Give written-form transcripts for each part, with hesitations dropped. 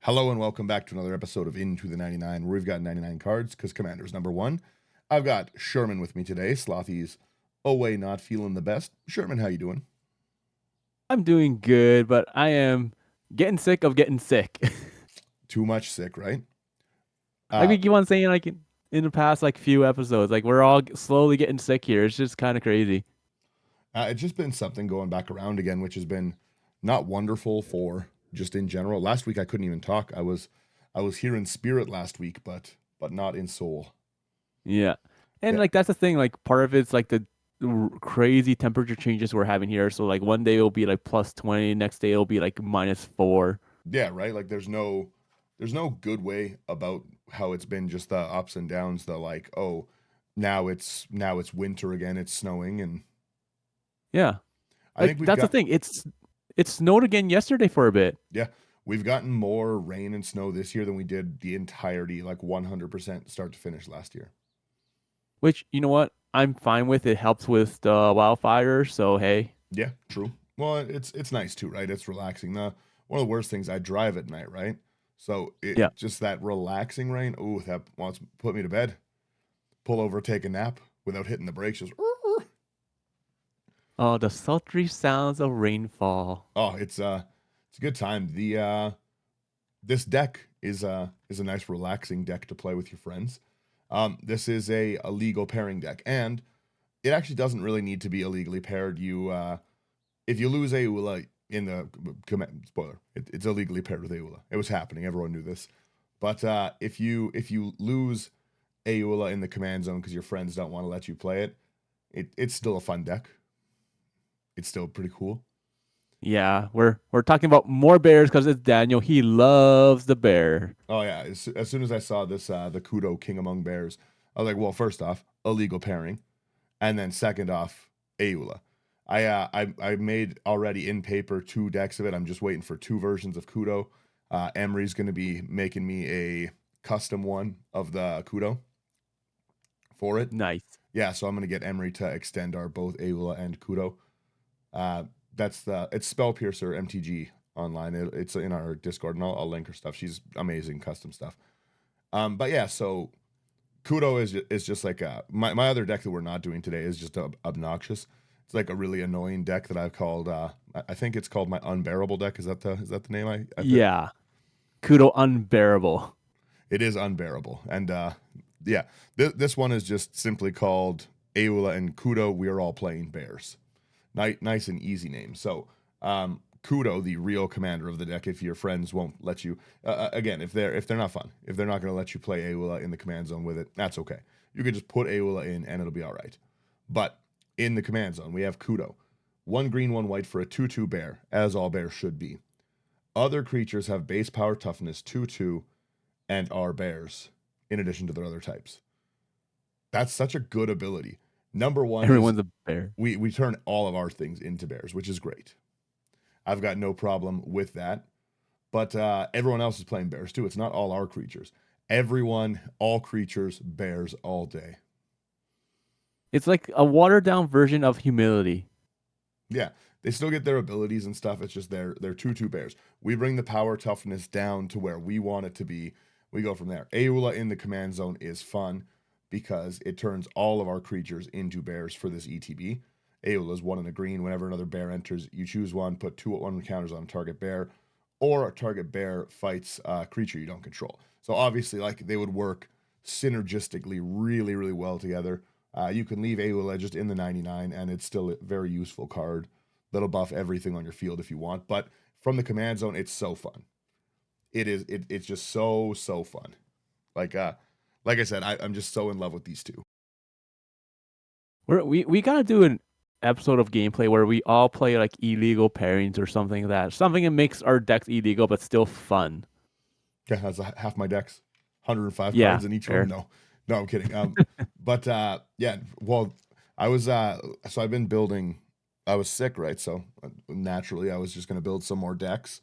Hello and welcome back to another episode of Into the 99, where we've got 99 cards, because Commander's number one. I've got Sherman with me today. Slothy's away, not feeling the best. Sherman, how you doing? I'm doing good, but I am getting sick of getting sick. Too much sick, right? Like Uh, we keep on saying, in the past few episodes, like we're all slowly getting sick here. It's just kind of crazy. it's just been something going back around again, which has been not wonderful for just in general. Last week I couldn't even talk. I was here in spirit last week, but not in soul. Yeah, and Yeah, like that's the thing. Like part of it's like the crazy temperature changes we're having here. So like one day it'll be like +20, next day it'll be like -4. yeah, right. Like there's no good way about how it's been, just the ups and downs, the like, oh, now it's winter again, it's snowing, and Yeah, I like think we've that's the got, thing. It snowed again yesterday for a bit, yeah, we've gotten more rain and snow this year than we did the entirety, like 100% start to finish last year. which you know what I'm fine with. It helps with the wildfires. So hey, Yeah, true. Well, it's nice too, right? It's relaxing. One of the worst things, I drive at night, right? So yeah. it just that relaxing rain, oh, that wants to put me to bed. Pull over, take a nap without hitting the brakes, just Oh, the sultry sounds of rainfall. oh, it's a good time. The This deck is a nice relaxing deck to play with your friends. This is a legal pairing deck, and it actually doesn't really need to be illegally paired. If you lose Ayula in the command, spoiler, it's illegally paired with Ayula. It was happening. Everyone knew this. But if you lose Ayula in the command zone because your friends don't want to let you play it, it's still a fun deck. It's still pretty cool. Yeah, we're talking about more bears because it's Daniel. He loves the bear. Oh yeah, as soon as I saw this, the Kudo King Among Bears, I was like, well, first off, illegal pairing, and then second off, Ayula. I made already in paper two decks of it. I'm just waiting for two versions of Kudo. Emery's going to be making me a custom one of the Kudo for it. Nice. Yeah, so I'm going to get Emery to extend our both Ayula and Kudo. Uh, it's Spell Piercer MTG online. It's in our Discord, and I'll link her stuff. She's amazing custom stuff. But yeah, so Kudo is just like my other deck that we're not doing today is just obnoxious. It's like a really annoying deck that I've called. I think it's called my unbearable deck. Is that the name I picked? Yeah, Kudo unbearable. It is unbearable, and yeah, this one is just simply called Ayula and Kudo. We are all playing bears. Nice and easy name. So Kudo, the real commander of the deck, if your friends won't let you, again, if they're not fun, if they're not going to let you play Ayula in the command zone with it, that's okay. You can just put Ayula in and it'll be all right. But in the command zone, we have Kudo, one green, one white for a 2/2 bear, as all bears should be. Other creatures have base power, toughness 2/2, and are bears in addition to their other types. That's such a good ability. Number one is Everyone's a bear. we turn all of our things into bears, which is great. I've got no problem with that. But everyone else is playing bears too. It's not all our creatures. Everyone, all creatures, bears all day. It's like a watered down version of humility. Yeah, they still get their abilities and stuff. It's just they're 2/2 bears. We bring the power toughness down to where we want it to be. We go from there. Ayula in the command zone is fun because it turns all of our creatures into bears for this ETB. Ayula is one in a green. Whenever another bear enters, you choose one, put 2/1 counters on a target bear, or a target bear fights a creature you don't control. So obviously, like they would work synergistically really, really well together. You can leave Ayula just in the 99, and it's still a very useful card that'll buff everything on your field if you want. But from the command zone, it's so fun. It's just so fun. Like like I said, I'm just so in love with these two. We gotta do an episode of gameplay where we all play like illegal pairings or something like that. Something that makes our decks illegal but still fun. Yeah, that's half my decks. 105 Yeah, cards in each one. fair. No, I'm kidding. But yeah, well, I was so I've been building. I was sick, right? So naturally, I was just gonna build some more decks,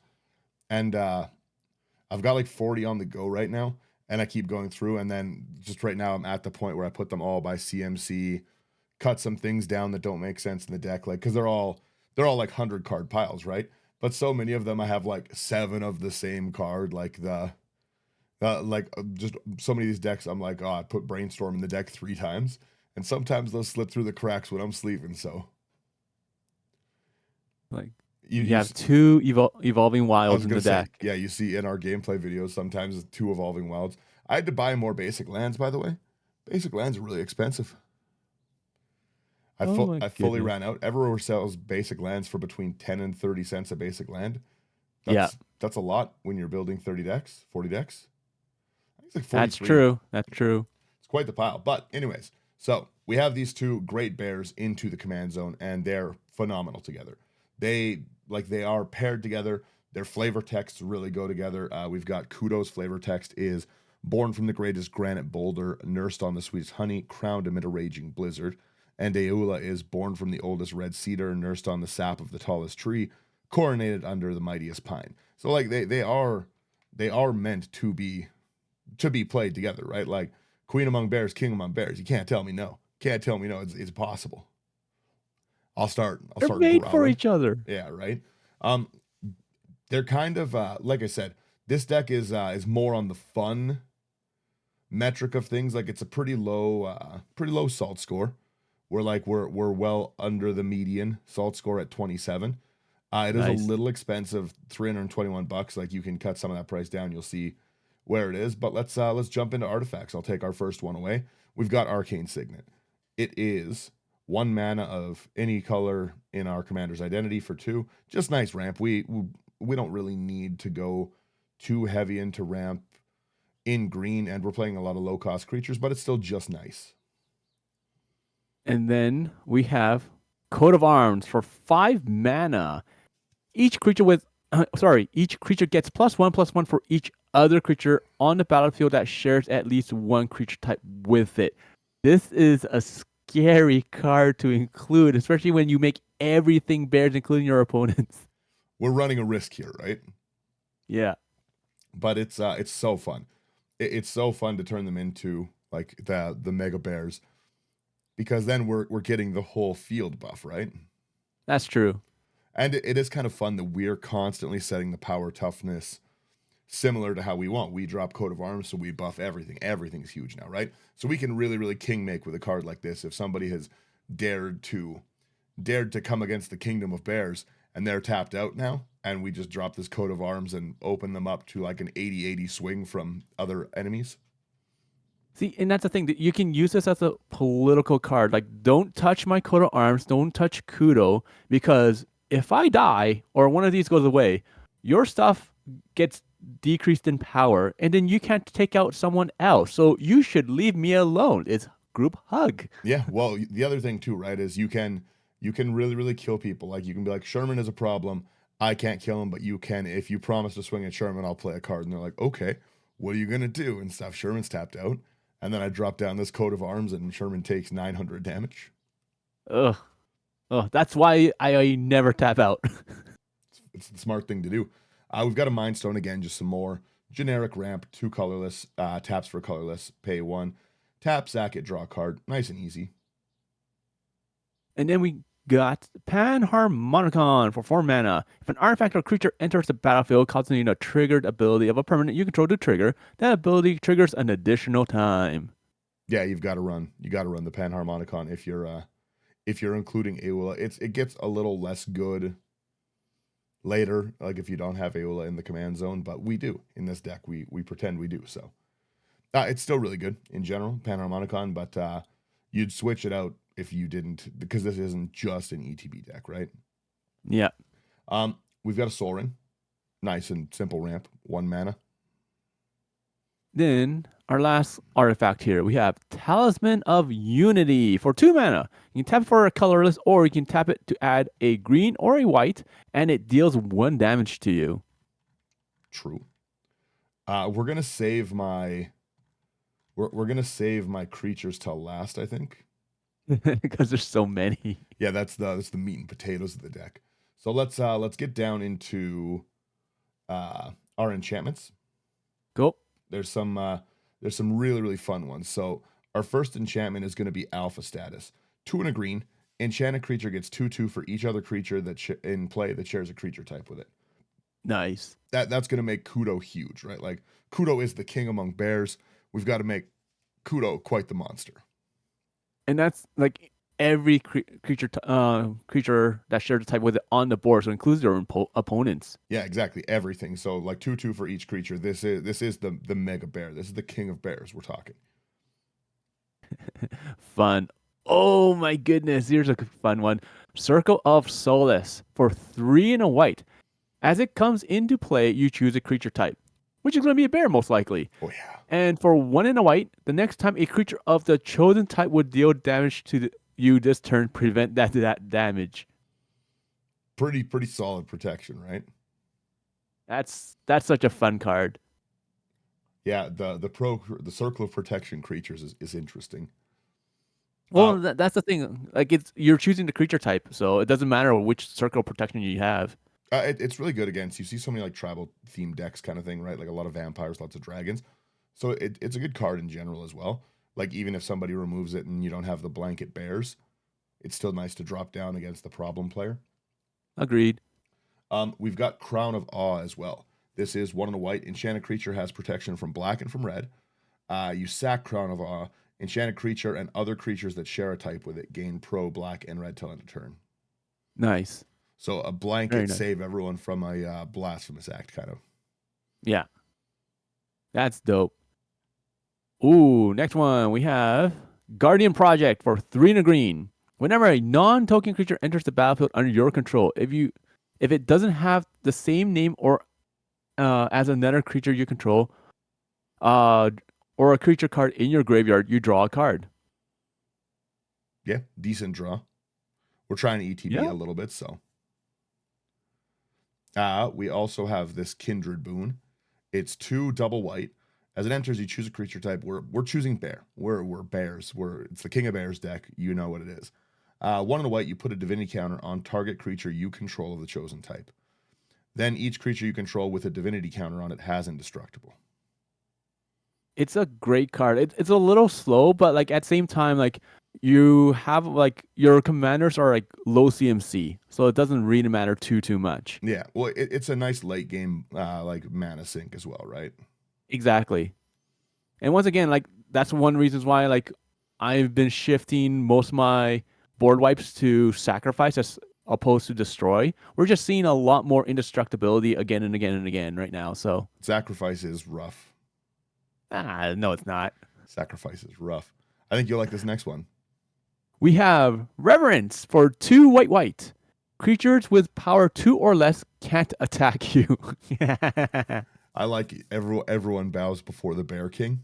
and I've got like 40 on the go right now, and I keep going through. And then just right now, I'm at the point where I put them all by CMC, cut some things down that don't make sense in the deck, like because they're all like 100 card piles, right? but so many of them I have like 7 of the same card, like just so many of these decks. I'm like, oh, I put Brainstorm in the deck 3 times, and sometimes they'll slip through the cracks when I'm sleeping. So Like you you you have two evolving I wilds was in gonna the say, deck. yeah, you see in our gameplay videos sometimes it's 2 evolving wilds. I had to buy more basic lands, by the way. Basic lands are really expensive. Oh my I fully goodness. ran out. Everywhere sells basic lands for between 10 and 30 cents a basic land. Yeah, That's a lot when you're building 30 decks, 40 decks. I think it's like that's 43. true. That's true. It's quite the pile. But anyways, so we have these 2 great bears into the command zone, and they're phenomenal together. They are paired together. Their flavor texts really go together. We've got Kudo's flavor text is born from the greatest granite boulder, nursed on the sweetest honey, crowned amid a raging blizzard. And Ayula is born from the oldest red cedar, nursed on the sap of the tallest tree, coronated under the mightiest pine. So like they are meant to be played together, right? Like Queen among bears, King among bears. You can't tell me no. Can't tell me no. It's possible. I'll They're start made for growling. each other. Yeah, right. Um, they're kind of like I said, this deck is more on the fun metric of things. Like it's a pretty low salt score. We're well under the median salt score at 27. It is a Nice. little expensive, $321. Like you can cut some of that price down. You'll see where it is. But let's jump into artifacts. I'll take our first one away. We've got Arcane Signet. It is 1 mana of any color in our commander's identity for 2. Just nice ramp. We don't really need to go too heavy into ramp in green, and we're playing a lot of low cost creatures, but it's still just nice. And then we have Coat of Arms for 5 mana. Each creature with each creature gets +1/+1 for each other creature on the battlefield that shares at least one creature type with it. This is a scary card to include, especially when you make everything bears, including your opponents. We're running a risk here, right? Yeah, But it's so fun. It's so fun to turn them into like the mega bears, because then we're getting the whole field buff, right? that's true. And it is kind of fun that we're constantly setting the power toughness similar to how we want. We drop coat of arms, so we buff everything. Everything's huge now, right? So we can really, really king make with a card like this. If somebody has dared to come against the kingdom of bears and they're tapped out now, and we just drop this coat of arms and open them up to like an 80-80 swing from other enemies. See, and that's the thing that you can use this as a political card. Like, don't touch my coat of arms, don't touch Kudo, because if I die or one of these goes away, your stuff gets decreased in power, and then you can't take out someone else. So you should leave me alone. It's group hug. Yeah, well, the other thing too, right, is you can really, really kill people. Like you can be like, Sherman is a problem. I can't kill him, but you can. If you promise to swing at Sherman, I'll play a card. And they're like, okay, what are you gonna do? And stuff. Sherman's tapped out. And then I drop down this coat of arms and Sherman takes 900 damage. Ugh. Oh, that's why I never tap out. It's the smart thing to do. We've got a Mind Stone again, just some more generic ramp, 2 colorless, taps for colorless, pay 1. Tap, sack it, draw a card. Nice and easy. And then we got Panharmonicon for 4 mana. If an artifact or creature enters the battlefield, causing a triggered ability of a permanent you control to trigger, that ability triggers an additional time. Yeah, you got to run the Panharmonicon if you're including Ayula. It gets a little less good later, like if you don't have Ayula in the command zone, but we do in this deck. We pretend we do. So it's still really good in general, Panharmonicon, but you'd switch it out if you didn't, because this isn't just an ETB deck, right? Yeah. We've got a Soul Ring, nice and simple ramp, 1 mana. Then our last artifact here, we have Talisman of Unity for 2 mana. You can tap it for a colorless, or you can tap it to add a green or a white, and it deals 1 damage to you. True. We're gonna save my creatures till last, I think. Because there's so many. Yeah, that's the meat and potatoes of the deck. So let's get down into our enchantments. Go. There's some really, really fun ones. So our first enchantment is going to be Alpha Status. 2 and a green. Enchanted creature gets 2/2 for each other creature in play that shares a creature type with it. Nice. That's going to make Kudo huge, right? Like Kudo is the king among bears. We've got to make Kudo quite the monster. And that's like every creature that shares a type with it on the board, so it includes your opponents. Yeah, exactly. Everything. So like 2/2 for each creature. This is the mega bear. This is the king of bears we're talking. Fun. Oh my goodness, here's a fun one. Circle of Solace for 3 and a white. As it comes into play, you choose a creature type, which is going to be a bear most likely. Oh yeah. And for 1 and a white, the next time a creature of the chosen type would deal damage to you this turn, prevent that damage. Pretty solid protection, right? That's such a fun card. Yeah, the circle of protection creatures is interesting. Well, that's the thing. Like you're choosing the creature type, so it doesn't matter which circle of protection you have. It's really good against. You see so many like tribal themed decks kind of thing, right? Like a lot of vampires, lots of dragons. So it's a good card in general as well. Like even if somebody removes it and you don't have the blanket bears, it's still nice to drop down against the problem player. Agreed. We've got Crown of Awe as well. This is 1 and a white. Enchanted creature has protection from black and from red. You sack Crown of Awe. Enchanted creature and other creatures that share a type with it gain pro black and red till end of turn. Nice. So a blanket save everyone from a blasphemous act, kind of. Yeah. That's dope. Ooh, next one we have Guardian Project for 3 and a green. Whenever a non-token creature enters the battlefield under your control, if it doesn't have the same name or as another creature you control, or a creature card in your graveyard, you draw a card. Yeah, decent draw. We're trying to ETB a little bit, so. We also have this Kindred boon. It's 2 double white. As it enters, you choose a creature type. We're choosing bear. We're bears. It's the King of Bears deck. You know what it is. 1 and a white, you put a divinity counter on target creature you control of the chosen type. Then each creature you control with a divinity counter on it has indestructible. It's a great card. It's a little slow, but like at the same time, like you have like your commanders are like low CMC, so it doesn't really matter too much. Yeah, well, it's a nice late game like mana sink as well, right? Exactly. And once again, like that's one reason why like I've been shifting most of my board wipes to sacrifice as opposed to destroy. We're just seeing a lot more indestructibility again and again and again right now. So sacrifice is rough. No, it's not. Sacrifice is rough. I think you'll like this next one. We have Reverence for 2 white. Creatures with power 2 or less can't attack you. I like everyone bows before the Bear King.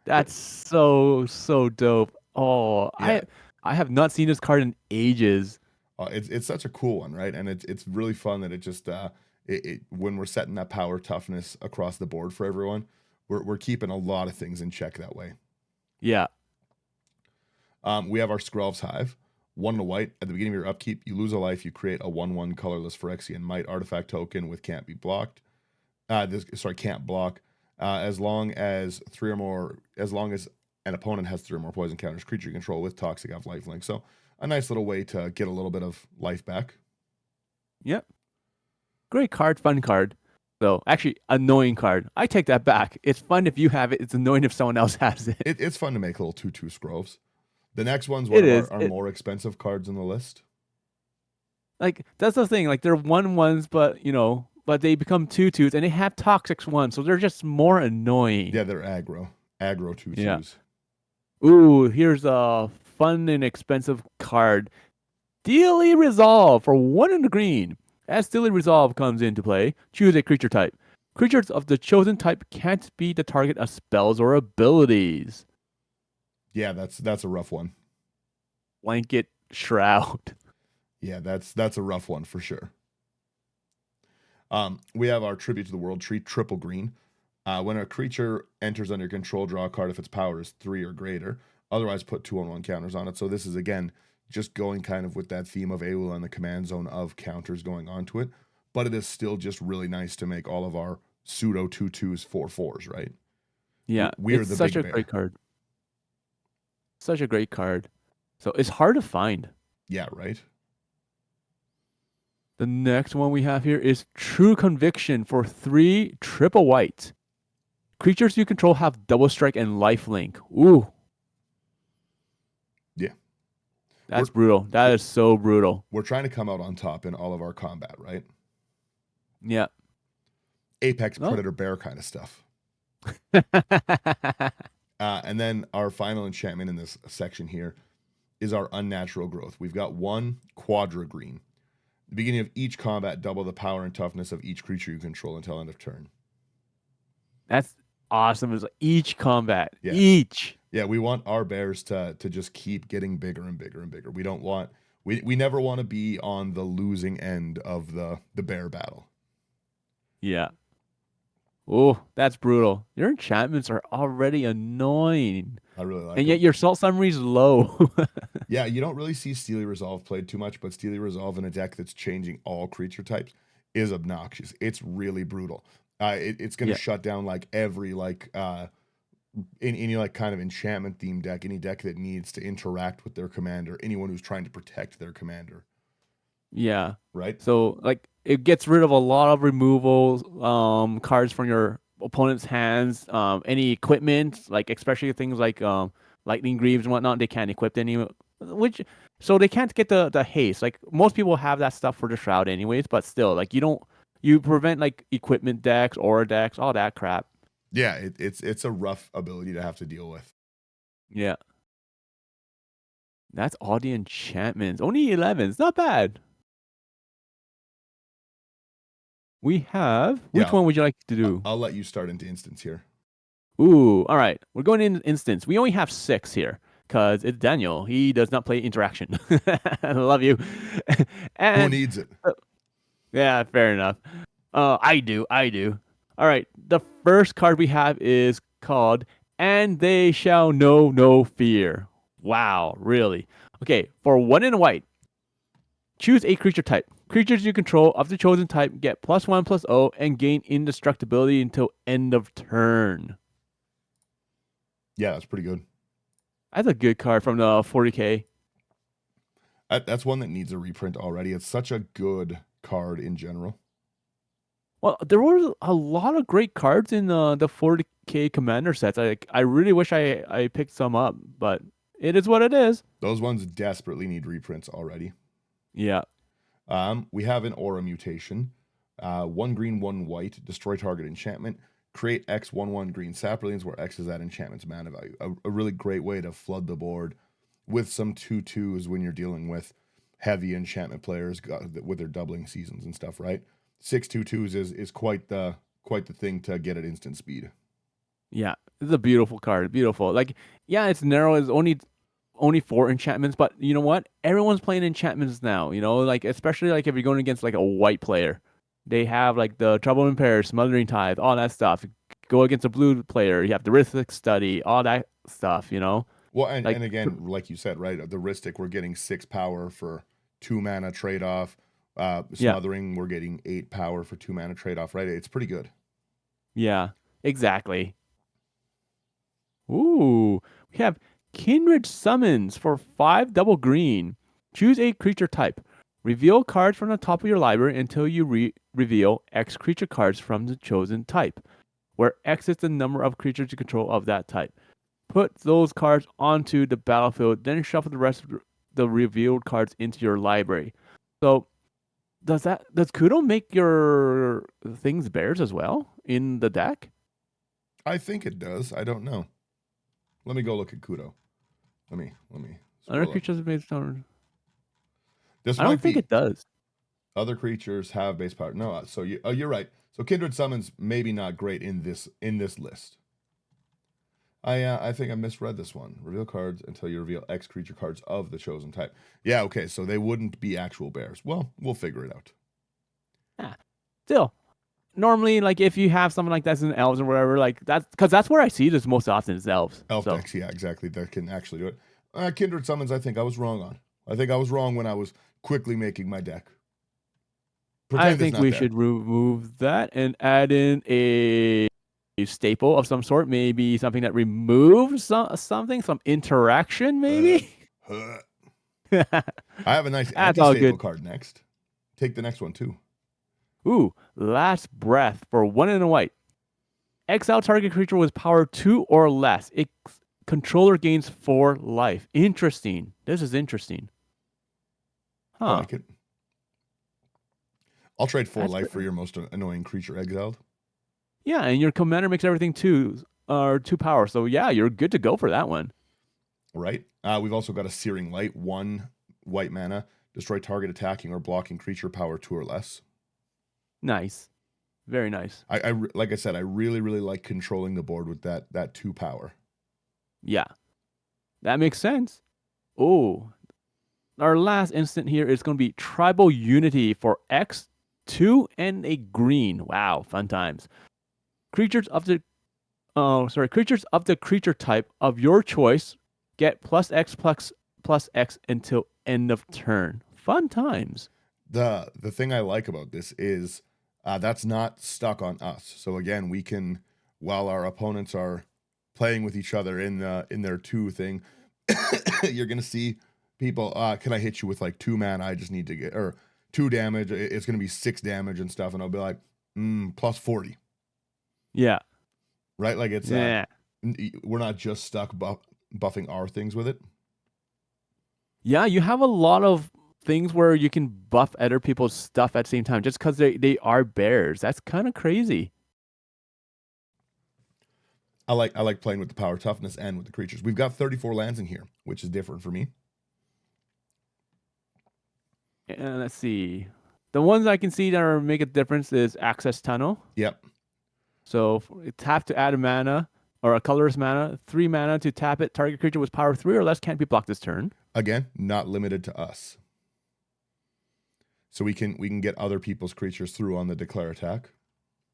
That's so dope. Oh, yeah. I have not seen this card in ages. It's such a cool one, right? And it's really fun that it just when we're setting that power toughness across the board for everyone, we're keeping a lot of things in check that way. Yeah. We have our Skrelv's Hive. 1 and a white. At the beginning of your upkeep, you lose a life. You create a 1/1 colorless Phyrexian Might artifact token with can't be blocked. Can't block. As long as an opponent has 3 or more poison counters, creature you control with toxic have lifelink. So a nice little way to get a little bit of life back. Yep. Great card, fun card. So actually, annoying card. I take that back. It's fun if you have it. It's annoying if someone else has it. It's fun to make little 2/2 Skrelvs. The next one's one of our more expensive cards in the list. Like that's the thing. Like they're 1/1s, but they become 2/2s, and they have toxic ones, so they're just more annoying. Yeah, they're aggro 2/2s. Yeah. Ooh, here's a fun and expensive card. Steely Resolve for 1 in the green. As Steely Resolve comes into play, choose a creature type. Creatures of the chosen type can't be the target of spells or abilities. Yeah, that's a rough one. Blanket Shroud. Yeah, that's a rough one for sure. We have our Tribute to the World Tree, triple green. When a creature enters under your control, draw a card if its power is 3 or greater. Otherwise, put 2/1 counters on it. So this is, again, just going kind of with that theme of Ayula and the command zone of counters going onto it. But it is still just really nice to make all of our pseudo 2/2s 4/4s, right? Yeah, we're it's the such big a bear. great card. Such a great card. So it's hard to find. Yeah, right? The next one we have here is True Conviction for 3 triple white. Creatures you control have double strike and lifelink. Ooh, Yeah. that's brutal. That is so brutal. We're trying to come out on top in all of our combat, right? Yeah. Apex Oh. Predator Bear kind of stuff. And then our final enchantment in this section here is our Unnatural Growth. We've got 1 Quadra Green. The beginning of each combat, double the power and toughness of each creature you control until end of turn. That's awesome. It's like each combat. Yeah. Each. Yeah, we want our bears to just keep getting bigger and bigger and bigger. We don't want we never want to be on the losing end of the bear battle. Yeah. Oh, that's brutal. Your enchantments are already annoying. I really like And yet them. your salt summary is low. Yeah, you don't really see Steely Resolve played too much, but Steely Resolve in a deck that's changing all creature types is obnoxious. It's really brutal. It's going to Yeah. shut down like every like any like kind of enchantment themed deck, any deck that needs to interact with their commander, anyone who's trying to protect their commander, Yeah. right? So like it gets rid of a lot of removal cards from your opponent's hands. Any equipment, like especially things like lightning greaves and whatnot, they can't equip any which so they can't get the haste. Like most people have that stuff for the shroud anyways, but still, like you prevent like equipment decks, aura decks, all that crap. Yeah, it's a rough ability to have to deal with. Yeah. That's all the enchantments. Only 11. It's not bad. We have which Yeah, one would you like to do? I'll let you start into instance here. Ooh, all right. We're going in instance. We only have 6 here because it's Daniel. He does not play interaction. I love you. Who And needs it? yeah, fair enough. I do. All right. The first card we have is called "And They Shall Know No Fear." Wow, really? Okay, for 1 and a white, choose a creature type. Creatures you control of the chosen type get +1/+0 and gain indestructibility until end of turn. Yeah, that's pretty good. That's a good card from the 40K. That's one that needs a reprint already. It's such a good card in general. Well, there were a lot of great cards in the 40K commander sets. I really wish I picked some up, but it is what it is. Those ones desperately need reprints already. Yeah. We have an aura mutation. 1 green, 1 white, destroy target enchantment. Create X 1/1 green saplings where X is that enchantment's mana value. A really great way to flood the board with some 2/2s when you're dealing with heavy enchantment players with their doubling seasons and stuff, right? 6 2/2s is quite the thing to get at instant speed. Yeah. It's a beautiful card. Beautiful. Like, yeah, it's narrow. It's only 4 enchantments, but you know what? Everyone's playing enchantments now, like especially like if you're going against like a white player. They have like the Trouble in Paris, Smothering Tithe, all that stuff. Go against a blue player, you have the Rhythmic Study, all that stuff, Well, and, Like and again, like you said, right, the Rhystic, we're getting 6 power for 2 mana trade off. yeah, Smothering, we're getting 8 power for 2 mana trade off, right? It's pretty good. yeah, exactly. Ooh, we have Kindred Summons for 5 double green. Choose a creature type. Reveal cards from the top of your library until you reveal X creature cards from the chosen type, where X is the number of creatures you control of that type. Put those cards onto the battlefield, then shuffle the rest of the revealed cards into your library. So, does Kudo make your things bears as well in the deck? I think it does. I don't know. Let me go look at Kudo. Let me Other scroll up. creatures based on. This I don't might think be it does. other creatures have base power. No, so you're right. So Kindred Summons maybe not great in this list. I think I misread this one. Reveal cards until you reveal X creature cards of the chosen type. Yeah, okay, so they wouldn't be actual bears. Well, we'll figure it out. Yeah. Still, normally, like if you have something like that's in elves or whatever, like that's because that's where I see this most often is elves. Elf So decks, yeah, exactly. That can actually do it. Kindred Summons, I think I was wrong on. I think I was wrong when I was quickly making my deck. I Pretend it's think not we there. should remove that and add in a staple of some sort, maybe something that removes something, some interaction, maybe. I have a nice That's all anti-staple good. card next. Take the next one too. Ooh, last breath for 1 and a white. Exile target creature with power 2 or less. Its controller gains 4 life. Interesting. This is interesting. I Huh. like it. I'll trade 4 That's life for your most annoying creature exiled. Yeah, and your commander makes everything 2 power. So yeah, you're good to go for that one. Right. We've also got a Searing Light, 1 white mana. Destroy target attacking or blocking creature power 2 or less. Nice. Very nice. I like I said, I really like controlling the board with that 2 power. Yeah. That makes sense. Oh, our last instant here is going to be Tribal Unity for X, 2 and a green. Wow, fun times. Creatures of the creature type of your choice get plus X until end of turn. Fun times. The thing I like about this is that's not stuck on us. So again, we can, while our opponents are playing with each other in their 2 thing, you're gonna see people. Can I hit you with like 2 mana? I just need to get, or 2 damage. It's gonna be 6 damage and stuff, and I'll be like, plus 40. Yeah. Right? Like it's Yeah. we're not just stuck buffing our things with it. Yeah, you have a lot of things where you can buff other people's stuff at the same time just because they are bears. That's kind of crazy. I like playing with the power toughness and with the creatures. We've got 34 lands in here, which is different for me. And let's see. The ones I can see that are make a difference is Access Tunnel. Yep. So tap to add a mana or a colorless mana, 3 mana to tap it. Target creature with power 3 or less can't be blocked this turn. Again, not limited to us. So we can get other people's creatures through on the declare attack.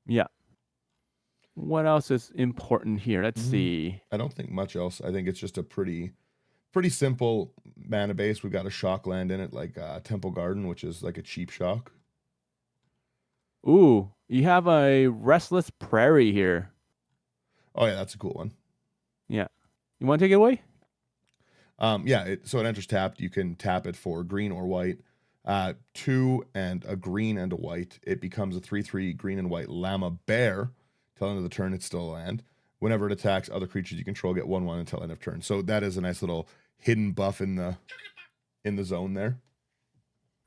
Yeah. What else is important here? Let's see. I don't think much else. I think it's just a pretty simple mana base. We've got a shock land in it, like Temple Garden, which is like a cheap shock. Ooh, you have a Restless Prairie here. Oh yeah, that's a cool one. Yeah. You want to take it away? Yeah, so it enters tapped. You can tap it for green or white. 2 and a green and a white. It becomes a 3/3 green and white llama bear. Till end of the turn, it's still a land. Whenever it attacks other creatures you control, get 1/1 until end of turn. So that is a nice little hidden buff in the zone there.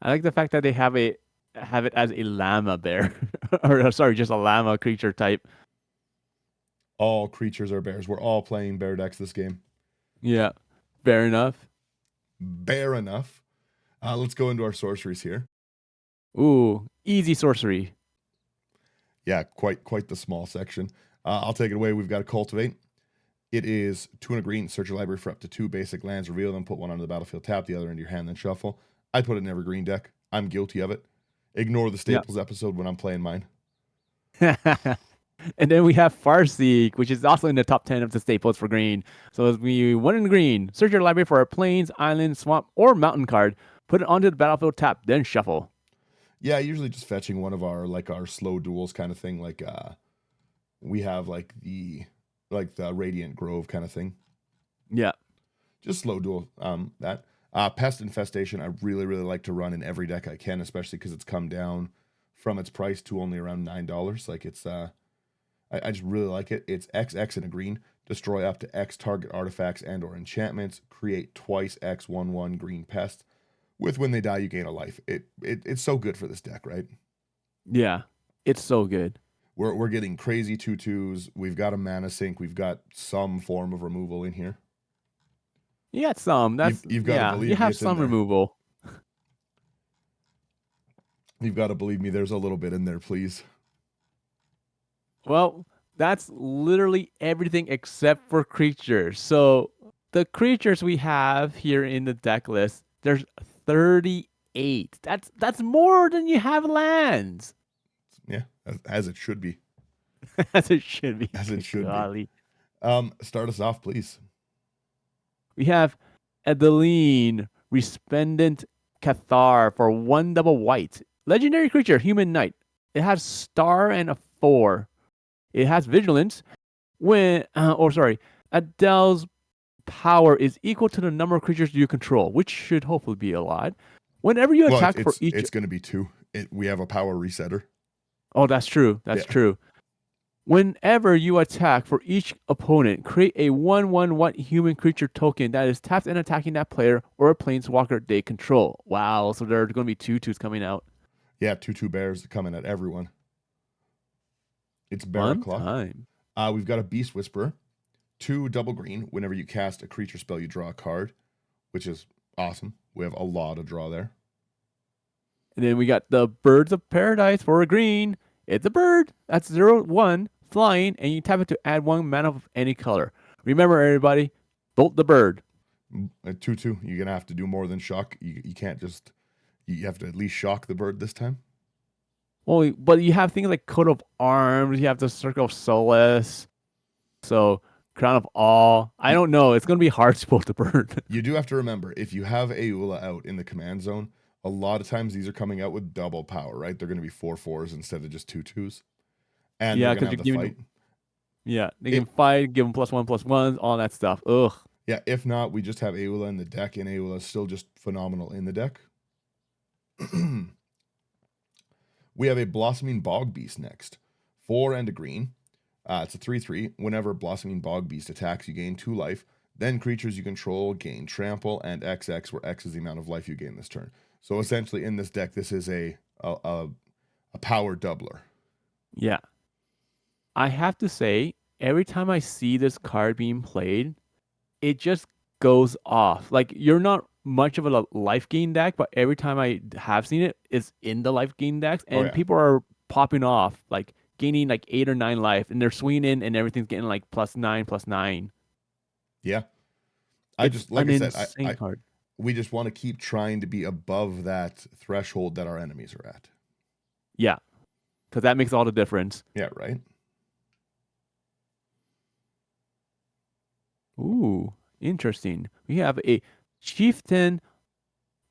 I like the fact that they have it as a llama bear, or sorry, just a llama creature type. All creatures are bears. We're all playing bear decks this game. Yeah, fair enough. Bear enough. Let's go into our sorceries here. Ooh, easy sorcery. Yeah, quite the small section. I'll take it away. We've got a cultivate. It is 2 and a green. Search your library for up to 2 basic lands. Reveal them. Put one onto the battlefield. Tap the other into your hand. Then shuffle. I put it in every green deck. I'm guilty of it. Ignore the Staples episode when I'm playing mine. And then we have Farseek, which is also in the top 10 of the staples for green. So as we 1 in green, search your library for a plains, island, swamp, or mountain card. Put it onto the battlefield, tap, then shuffle. Yeah, usually just fetching one of our slow duels kind of thing. Like we have like the Radiant Grove kind of thing. Yeah. Just slow duel. That Pest Infestation I really like to run in every deck I can, especially because it's come down from its price to only around $9. Like it's I just really like it. It's XX in a green. Destroy up to X target artifacts and or enchantments. Create twice X 1/1 green pest. With when they die, you gain a life. It's so good for this deck, right? Yeah, it's so good. We're getting crazy 2/2s. We've got a mana sink. We've got some form of removal in here. You got some. You've got to believe you have it's in some there. removal. You've got to believe me. There's a little bit in there, please. Well, that's literally everything except for creatures. So the creatures we have here in the deck list, there's 38. That's more than you have lands. Yeah, as it should be. As it should be. As it should Golly. be. Start us off, please. We have Adeline, Resplendent Cathar for 1 double white. Legendary creature, human knight. It has star and a 4. It has vigilance. Adele's power is equal to the number of creatures you control, which should hopefully be a lot. Whenever you Well, attack for each, it's going to be 2. We have a power resetter. oh, that's true. Yeah. That's true. Whenever you attack for each opponent, create a 1/1 human creature token that is tapped and attacking that player or a planeswalker they control. Wow, so there are going to be 2/2s coming out. Yeah, 2/2 bears coming at everyone. It's bear Fun o'clock. time. We've got a Beast Whisperer. 2 double green. Whenever you cast a creature spell, you draw a card, which is awesome. We have a lot of draw there. And then we got the Birds of Paradise for a green. It's a bird. That's 0/1 flying, and you tap it to add 1 mana of any color. Remember, everybody, bolt the bird. At 2/2, you're going to have to do more than shock. You can't just, you have to at least shock the bird this time. Well, but you have things like Coat of Arms. You have the Circle of Solace. So Crown of Awe. I don't know. It's going to be hard to bolt the bird. You do have to remember, if you have Ayula out in the command zone, a lot of times these are coming out with double power, right? They're going to be 4/4s instead of just 2/2s. And yeah, they're going to have the fight. Yeah, they can fight, give them +1/+1s, all that stuff. Ugh. Yeah, if not, we just have Ayula in the deck, and Ayula is still just phenomenal in the deck. We have a Blossoming Bog Beast next. 4 and a green. It's a 3/3. Whenever Blossoming Bog Beast attacks, you gain 2 life. Then creatures you control gain trample and XX, where X is the amount of life you gain this turn. So essentially, in this deck, this is a power doubler. Yeah. I have to say, every time I see this card being played, it just goes off. Like, you're not much of a life gain deck, but every time I have seen it, it's in the life gain decks, and people are popping off, like gaining like 8 or 9 life, and they're swinging in, and everything's getting like +9/+9. Yeah. I just, like I said, card. We just want to keep trying to be above that threshold that our enemies are at. Yeah. Because that makes all the difference. Yeah, right? Ooh, interesting. We have a Chieftain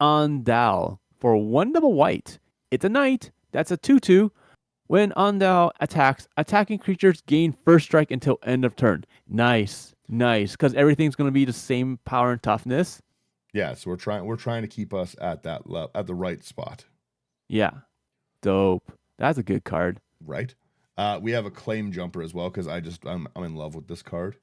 Ondal for 1 double white. It's a knight. That's a 2/2. When Ondal attacks, attacking creatures gain first strike until end of turn. Nice. Because everything's going to be the same power and toughness. Yeah, so we're trying to keep us at that at the right spot. Yeah. Dope. That's a good card. Right. We have a Claim Jumper as well, because I'm in love with this card.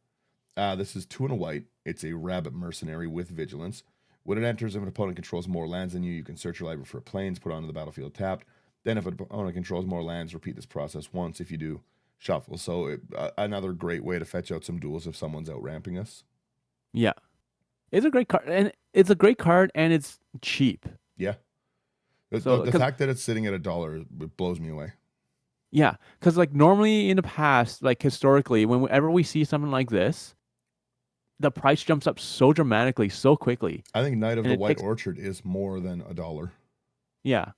This is 2 and a white. It's a Rabbit Mercenary with Vigilance. When it enters, if an opponent controls more lands than you, you can search your library for planes, put onto the battlefield tapped. Then if an opponent controls more lands, repeat this process once. If you do, shuffle. So another great way to fetch out some duels if someone's out ramping us. Yeah. It's a great card, and it's cheap. Yeah. The fact that it's sitting at $1, it blows me away. Yeah, because like normally in the past, like historically, whenever we see something like this, the price jumps up so dramatically, so quickly. I think Knight of the White Orchard is more than $1. Yeah.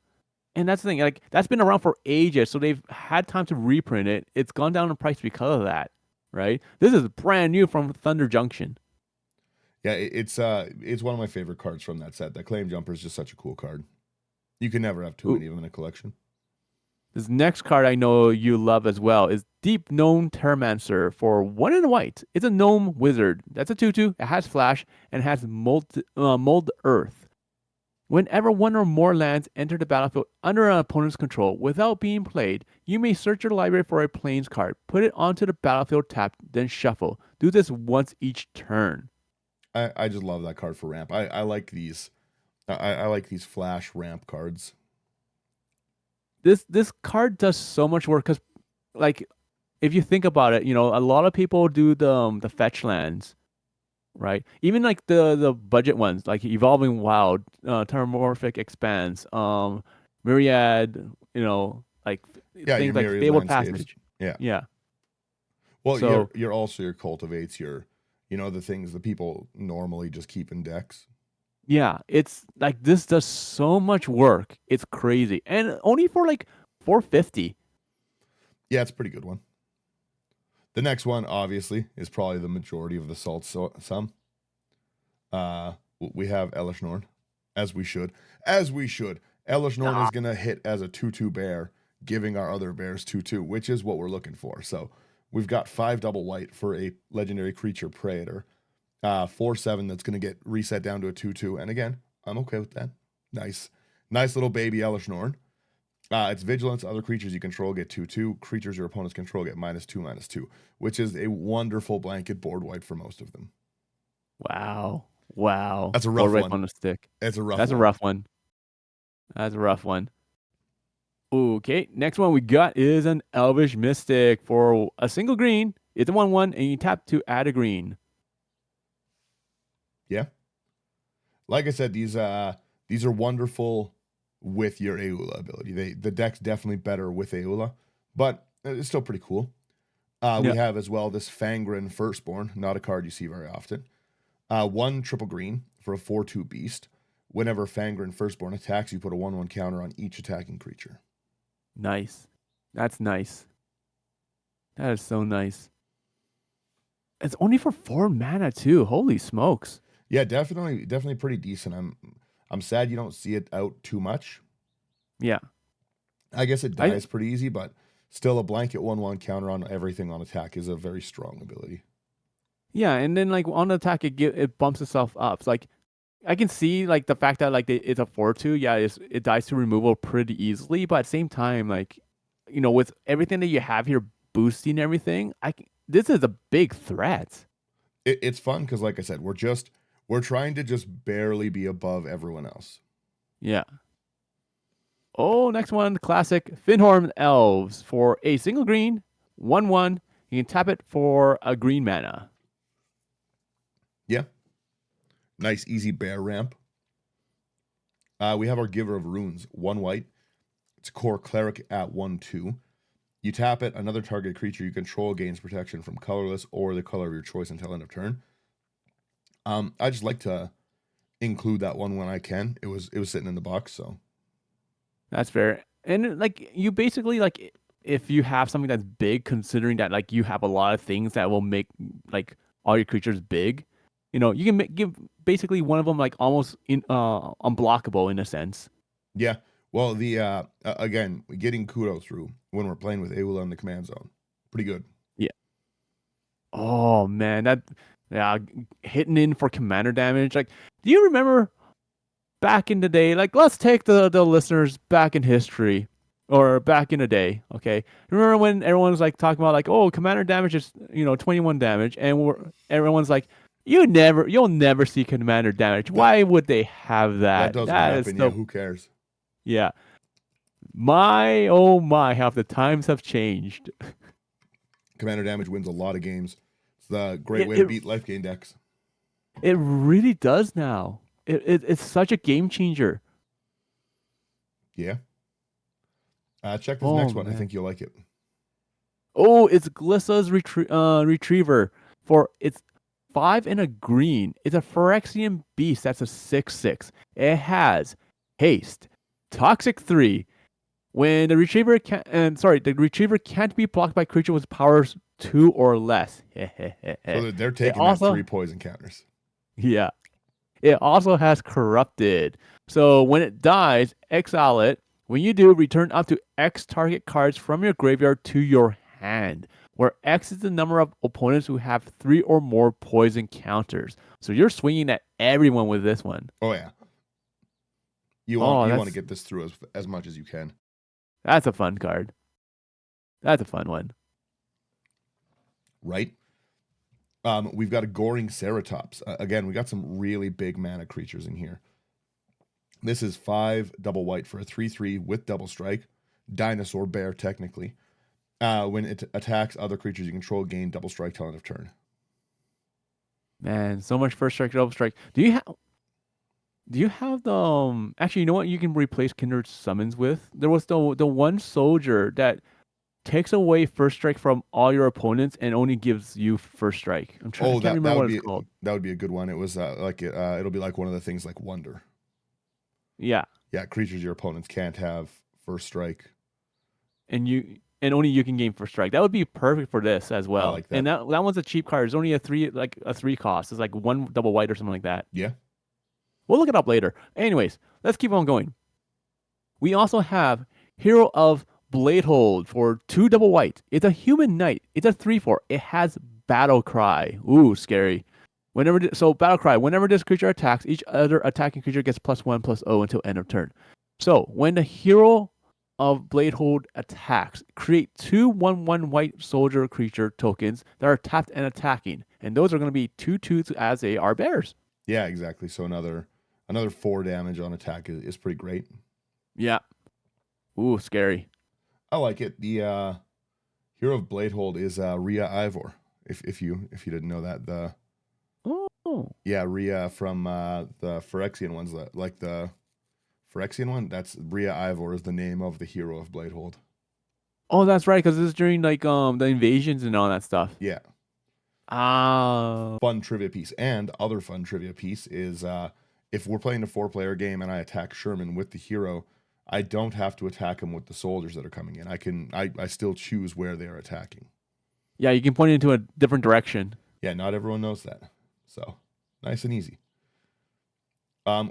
And that's the thing, like that's been around for ages, so they've had time to reprint it. It's gone down in price because of that, right? This is brand new from Thunder Junction. Yeah, it's one of my favorite cards from that set. That Claim Jumper is just such a cool card. You can never have too many of them in a collection. This next card I know you love as well is Deep Gnome Terramancer for 1 and a white. It's a gnome wizard. That's a 2/2. It has flash and has mold earth. Whenever 1 or more lands enter the battlefield under an opponent's control without being played, you may search your library for a plains card, put it onto the battlefield tapped, then shuffle. Do this once each turn. I just love that card for ramp. I like these. I like these flash ramp cards. This card does so much work because, like, if you think about it, a lot of people do the fetch lands, right? Even like the budget ones, like Evolving Wild, Terramorphic Expanse, Myriad, like things like Fabled Passage. Yeah. Well, so, you're also your cultivates, the things that people normally just keep in decks. Yeah, it's like this does so much work. It's crazy. And only for like $450. Yeah, it's a pretty good one. The next one, obviously, is probably the majority of the salt sum. We have Elesh Norn, as we should. Elesh Norn is going to hit as a 2/2 bear, giving our other bears 2/2, which is what we're looking for. So we've got 5 double white for a legendary creature Praetor. 4/7 that's going to get reset down to a 2/2. And again, I'm okay with that. Nice little baby Elishnorn. It's vigilance. Other creatures you control get 2/2. Creatures your opponents control get -2/-2, which is a wonderful blanket board wipe for most of them. Wow. That's a rough Board wipe one. on a stick. It's a rough That's one. a rough one. That's a rough one. Okay, next one we got is an Elvish Mystic for a single green. It's a 1/1, and you tap to add a green. Yeah. Like I said, these are wonderful with your Ayula ability. The deck's definitely better with Ayula, but it's still pretty cool. We have as well this Fangren Firstborn, not a card you see very often. 1 triple green for a 4/2 beast. Whenever Fangren Firstborn attacks, you put a 1/1 counter on each attacking creature. Nice. That's nice. That is so nice. It's only for 4 mana too. Holy smokes. Yeah, definitely pretty decent. I'm sad you don't see it out too much. Yeah. I guess it dies pretty easy, but still a blanket 1/1 counter on everything on attack is a very strong ability. Yeah, and then like on attack it bumps itself up. It's like I can see like the fact that like it's a 4/2. Yeah, it dies to removal pretty easily, but at the same time, like with everything that you have here boosting everything, this is a big threat. It's fun because, like I said, we're trying to just barely be above everyone else. Yeah. Oh, next one, classic Finhorn Elves for a single green, 1/1. You can tap it for a green mana. Yeah. Nice, easy bear ramp. We have our Giver of Runes, 1 white. It's core cleric at 1/2. You tap it, another target creature you control gains protection from colorless or the color of your choice until end of turn. I just like to include that one when I can. It was sitting in the box, so That's fair. And like you basically like if you have something that's big, considering that like you have a lot of things that will make like all your creatures big, you can give basically one of them like almost unblockable in a sense. yeah. Well, the again, getting Kudo through when we're playing with Ayula in the command zone, pretty good. Yeah. Oh man, hitting in for commander damage. Like, do you remember back in the day? Like, let's take the listeners back in history or back in the day. Okay, remember when everyone was like talking about like, oh, commander damage is 21 damage, and everyone's like, you'll never see commander damage. Why would they have that? That doesn't That happen. is Yeah, who cares? Yeah. My oh my, how the times have changed. Commander damage wins a lot of games. It's the great way to beat life gain decks. It really does now. It's such a game changer. Yeah. Check this next one. Man. I think you'll like it. Oh, it's Glissa's Retriever for it's 5 and a green. It's a Phyrexian beast that's a 6/6. It has haste, toxic 3. When the retriever can't be blocked by creature with powers 2 or less. So they're taking 3 poison counters. Yeah. It also has corrupted. So when it dies, exile it. When you do, return up to X target cards from your graveyard to your hand, where X is the number of opponents who have 3 or more poison counters. So you're swinging at everyone with this one. Oh yeah. You want to get this through as much as you can. That's a fun card. That's a fun one. Right? We've got a Goring Ceratops. Again, we got some really big mana creatures in here. This is 5 double white for a 3/3 with double strike. Dinosaur bear, technically. When it attacks other creatures you control, gain double strike till end of turn. Man, so much first strike, double strike. Do you have the actually, you know what you can replace Kindred Summons with? There was the one soldier that takes away first strike from all your opponents and only gives you first strike. I can't remember what it's called. That would be a good one. It was it'll be like one of the things like Wonder. Yeah. Yeah, creatures your opponents can't have first strike. And only you can gain first strike. That would be perfect for this as well. I like that. And that one's a cheap card. It's only a 3 cost. It's like 1 double white or something like that. Yeah. We'll look it up later. Anyways, let's keep on going. We also have Hero of Bladehold for 2 double white. It's a human knight. It's a 3/4. It has Battle Cry. Ooh, scary. So battle cry. Whenever this creature attacks, each other attacking creature gets +1/+0 until end of turn. So when the hero of Bladehold attacks, create 2/1/1 white soldier creature tokens that are tapped and attacking, and those are going to be 2/2s as they are bears. Yeah, exactly. So another 4 damage on attack is pretty great. Yeah. Ooh, scary. I like it. The hero of Bladehold is Rhea Ivor. If you didn't know that, Rhea from the Phyrexian ones, like the Phyrexian one. That's Rhea Ivor is the name of the hero of Bladehold. Oh, that's right, because this is during like the invasions and all that stuff. Yeah. Ah. Fun trivia piece. And other fun trivia piece is if we're playing a 4-player game and I attack Sherman with the hero, I don't have to attack him with the soldiers that are coming in. I still choose where they are attacking. Yeah, you can point it into a different direction. Yeah, not everyone knows that. So nice and easy.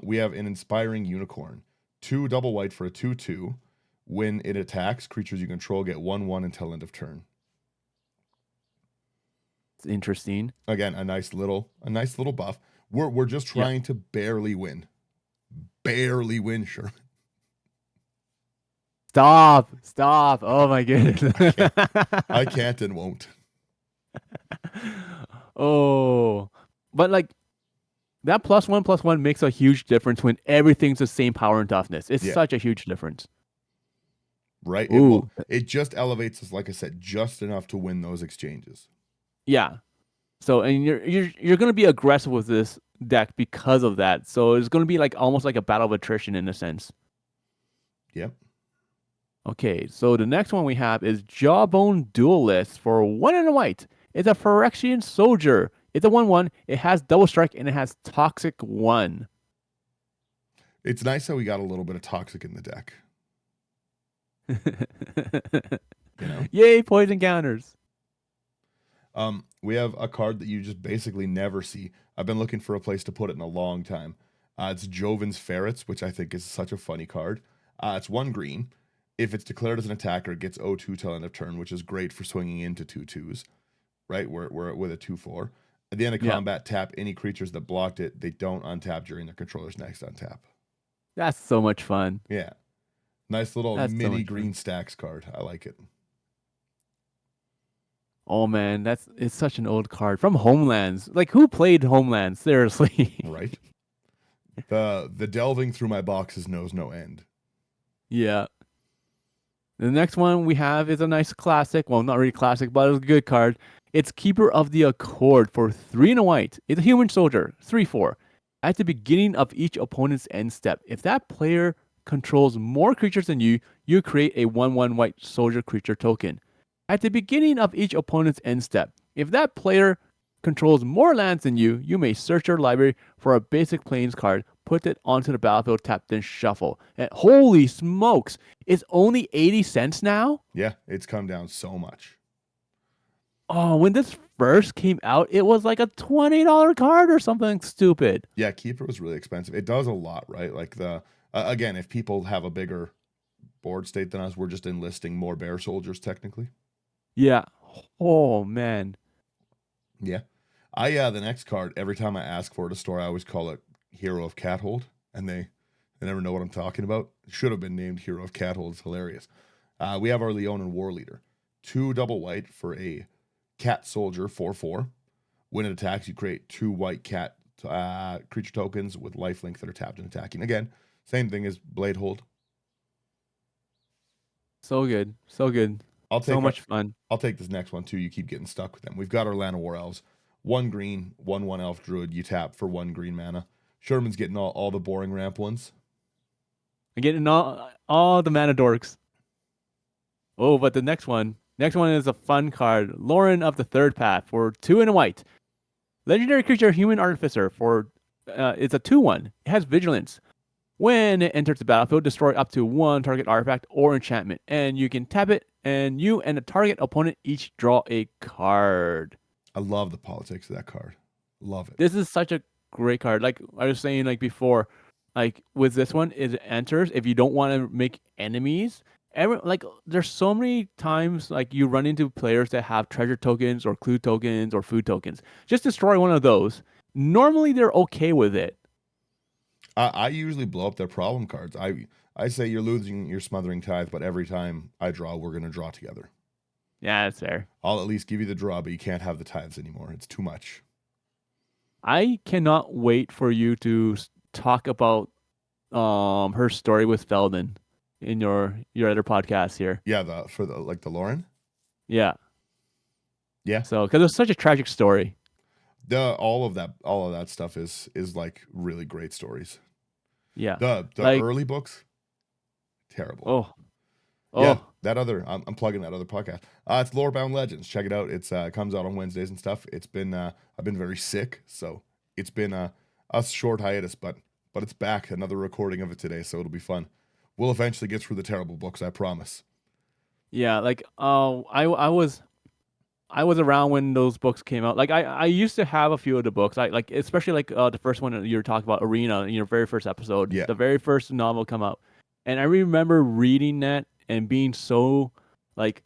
We have an Inspiring Unicorn. 2 double white for a 2/2. When it attacks, creatures you control get 1/1 until end of turn. It's interesting. Again, a nice little buff. We're just trying to barely win. Barely win, Sherman. Stop. Oh my goodness. I can't and won't. Oh. But like that +1/+1 makes a huge difference when everything's the same power and toughness. It's such a huge difference. Right? It just elevates us, like I said, just enough to win those exchanges. Yeah. So and you're gonna be aggressive with this deck because of that. So it's gonna be like almost like a battle of attrition in a sense. Yep. Okay, so the next one we have is Jawbone Duelist for 1 and a white. It's a Phyrexian soldier. It's a 1/1. It has double strike and it has toxic 1. It's nice how we got a little bit of toxic in the deck. You know? Yay, poison counters. We have a card that you just basically never see. I've been looking for a place to put it in a long time. It's Joven's Ferrets, which I think is such a funny card. It's 1 green. If it's declared as an attacker, it gets 0/2 till end of turn, which is great for swinging into 2/2s, right? We're with a 2/4. At the end of combat, tap any creatures that blocked it. They don't untap during their controller's next untap. That's so much fun. Yeah. Nice little mini green stacks card. I like it. Oh man, it's such an old card from Homelands. Like who played Homelands? Seriously. Right. The delving through my boxes knows no end. Yeah. The next one we have is a nice classic. Well, not really classic, but it's a good card. It's Keeper of the Accord for 3 and a white. It's a human soldier, 3/4. At the beginning of each opponent's end step, if that player controls more creatures than you, you create a 1/1 white soldier creature token. At the beginning of each opponent's end step, if that player controls more lands than you, you may search your library for a basic plains card, put it onto the battlefield, tap, then shuffle. And holy smokes, it's only 80 cents now? Yeah, it's come down so much. Oh, when this first came out, it was like a $20 card or something stupid. Yeah, Keeper was really expensive. It does a lot, right? Like again, if people have a bigger board state than us, we're just enlisting more bear soldiers technically. Yeah. Oh man. Yeah. The next card, every time I ask for it at a store, I always call it Hero of Cathold, and they never know what I'm talking about. It should have been named Hero of Cathold. It's hilarious. We have our Leonin War Leader. 2 double white for a cat soldier, 4/4. When it attacks, you create 2 white cat creature tokens with lifelink that are tapped and attacking. Again, same thing as Bladehold. So good. So good. So much fun. I'll take this next one too. You keep getting stuck with them. We've got our Lana War Elves. 1 green, 1/1 elf druid. You tap for 1 green mana. Sherman's getting all the boring ramp ones. I'm getting all the mana dorks. Oh, but the next one is a fun card. Lauren of the Third Path for 2 and a white. Legendary creature, Human Artificer for it's a 2/1. It has vigilance. When it enters the battlefield, destroy up to 1 target artifact or enchantment, and you can tap it, and you and the target opponent each draw a card. I love the politics of that card. Love it. This is such a great card. Like I was saying, like before, like with this one, it enters if you don't want to make enemies. There's so many times like you run into players that have treasure tokens or clue tokens or food tokens. Just destroy one of those, normally they're okay with it. I usually blow up their problem cards. I say you're losing your smothering tithe, but every time I draw, we're gonna draw together. Yeah, that's fair. I'll at least give you the draw, but you can't have the tithes anymore. It's too much. I cannot wait for you to talk about her story with Feldon in your other podcast here. Yeah, for the Lauren. Yeah. Yeah. So because it's such a tragic story. All of that stuff is like really great stories. Yeah. The like, early books, terrible. Oh. Yeah, that other I'm plugging that other podcast. It's Lorebound Legends. Check it out. It's comes out on Wednesdays and stuff. It's been I've been very sick, so it's been a short hiatus, but it's back. Another recording of it today, so it'll be fun. We'll eventually get through the terrible books, I promise. Yeah, like I was around when those books came out. Like I used to have a few of the books. I like especially like the first one that you were talking about, Arena, in your very first episode. Yeah. The very first novel come out. And I remember reading that and being so like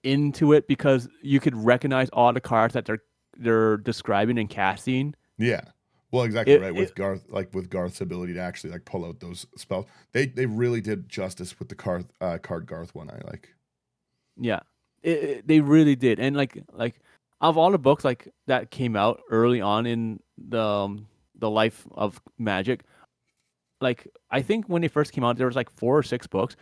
into it because you could recognize all the cards that they're describing and casting. Yeah. Well, exactly right. With Garth's ability to actually like pull out those spells, they really did justice with the card Garth one. I like. Yeah, they really did, and like of all the books like that came out early on in the life of Magic, like I think when they first came out, there was like 4 or 6 books.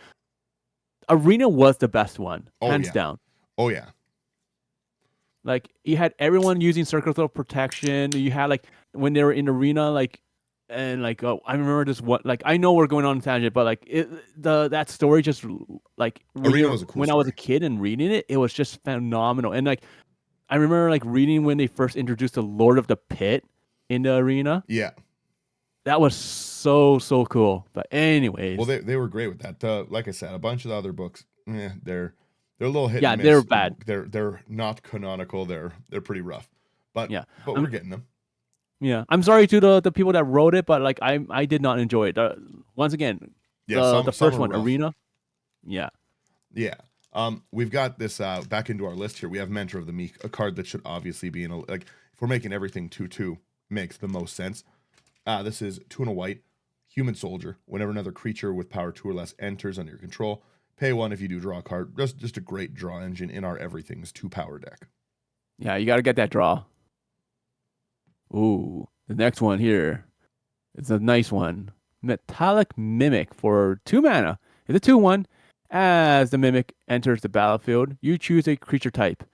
Arena was the best one, hands down. Oh yeah. Like you had everyone using circles of protection. You had like when they were in Arena, like and like I remember this one. Like I know we're going on a tangent, but like that story just like Arena was a cool when story. I was a kid and reading it, it was just phenomenal. And like I remember like reading when they first introduced the Lord of the Pit in the Arena. Yeah. That was so cool. But anyways, well, they were great with that. Like I said, a bunch of the other books, they're a little hit. Yeah, and miss. they're bad. They're not canonical. They're pretty rough. But yeah, but we're getting them. Yeah, I'm sorry to the people that wrote it, but like I did not enjoy it. Once again, the first one, rough. Arena. Yeah. Yeah. We've got this back into our list here. We have Mentor of the Meek, a card that should obviously be in a like if we're making everything 2/2, makes the most sense. This is 2 and a white, human soldier. Whenever another creature with power 2 or less enters under your control, pay 1 if you do draw a card. Just a great draw engine in our everything's 2 power deck. Yeah, you got to get that draw. Ooh, the next one here. It's a nice one. Metallic Mimic for 2 mana. It's a 2/1. As the Mimic enters the battlefield, you choose a creature type.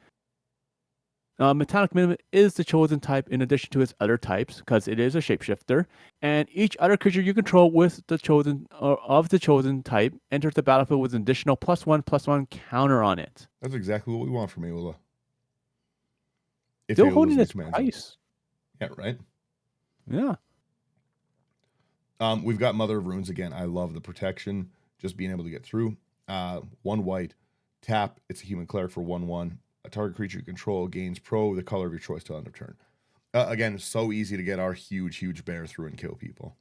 Metallic Mimic is the chosen type in addition to its other types because it is a shapeshifter, and each other creature you control with the chosen type enters the battlefield with an additional +1/+1 counter on it. That's exactly what we want from Ayula. Still holding its price. Yeah, right. Yeah. We've got Mother of Runes again. I love the protection, just being able to get through. 1 white, tap. It's a human cleric for 1/1. A target creature you control gains the color of your choice till end of turn. Again, so easy to get our huge bear through and kill people.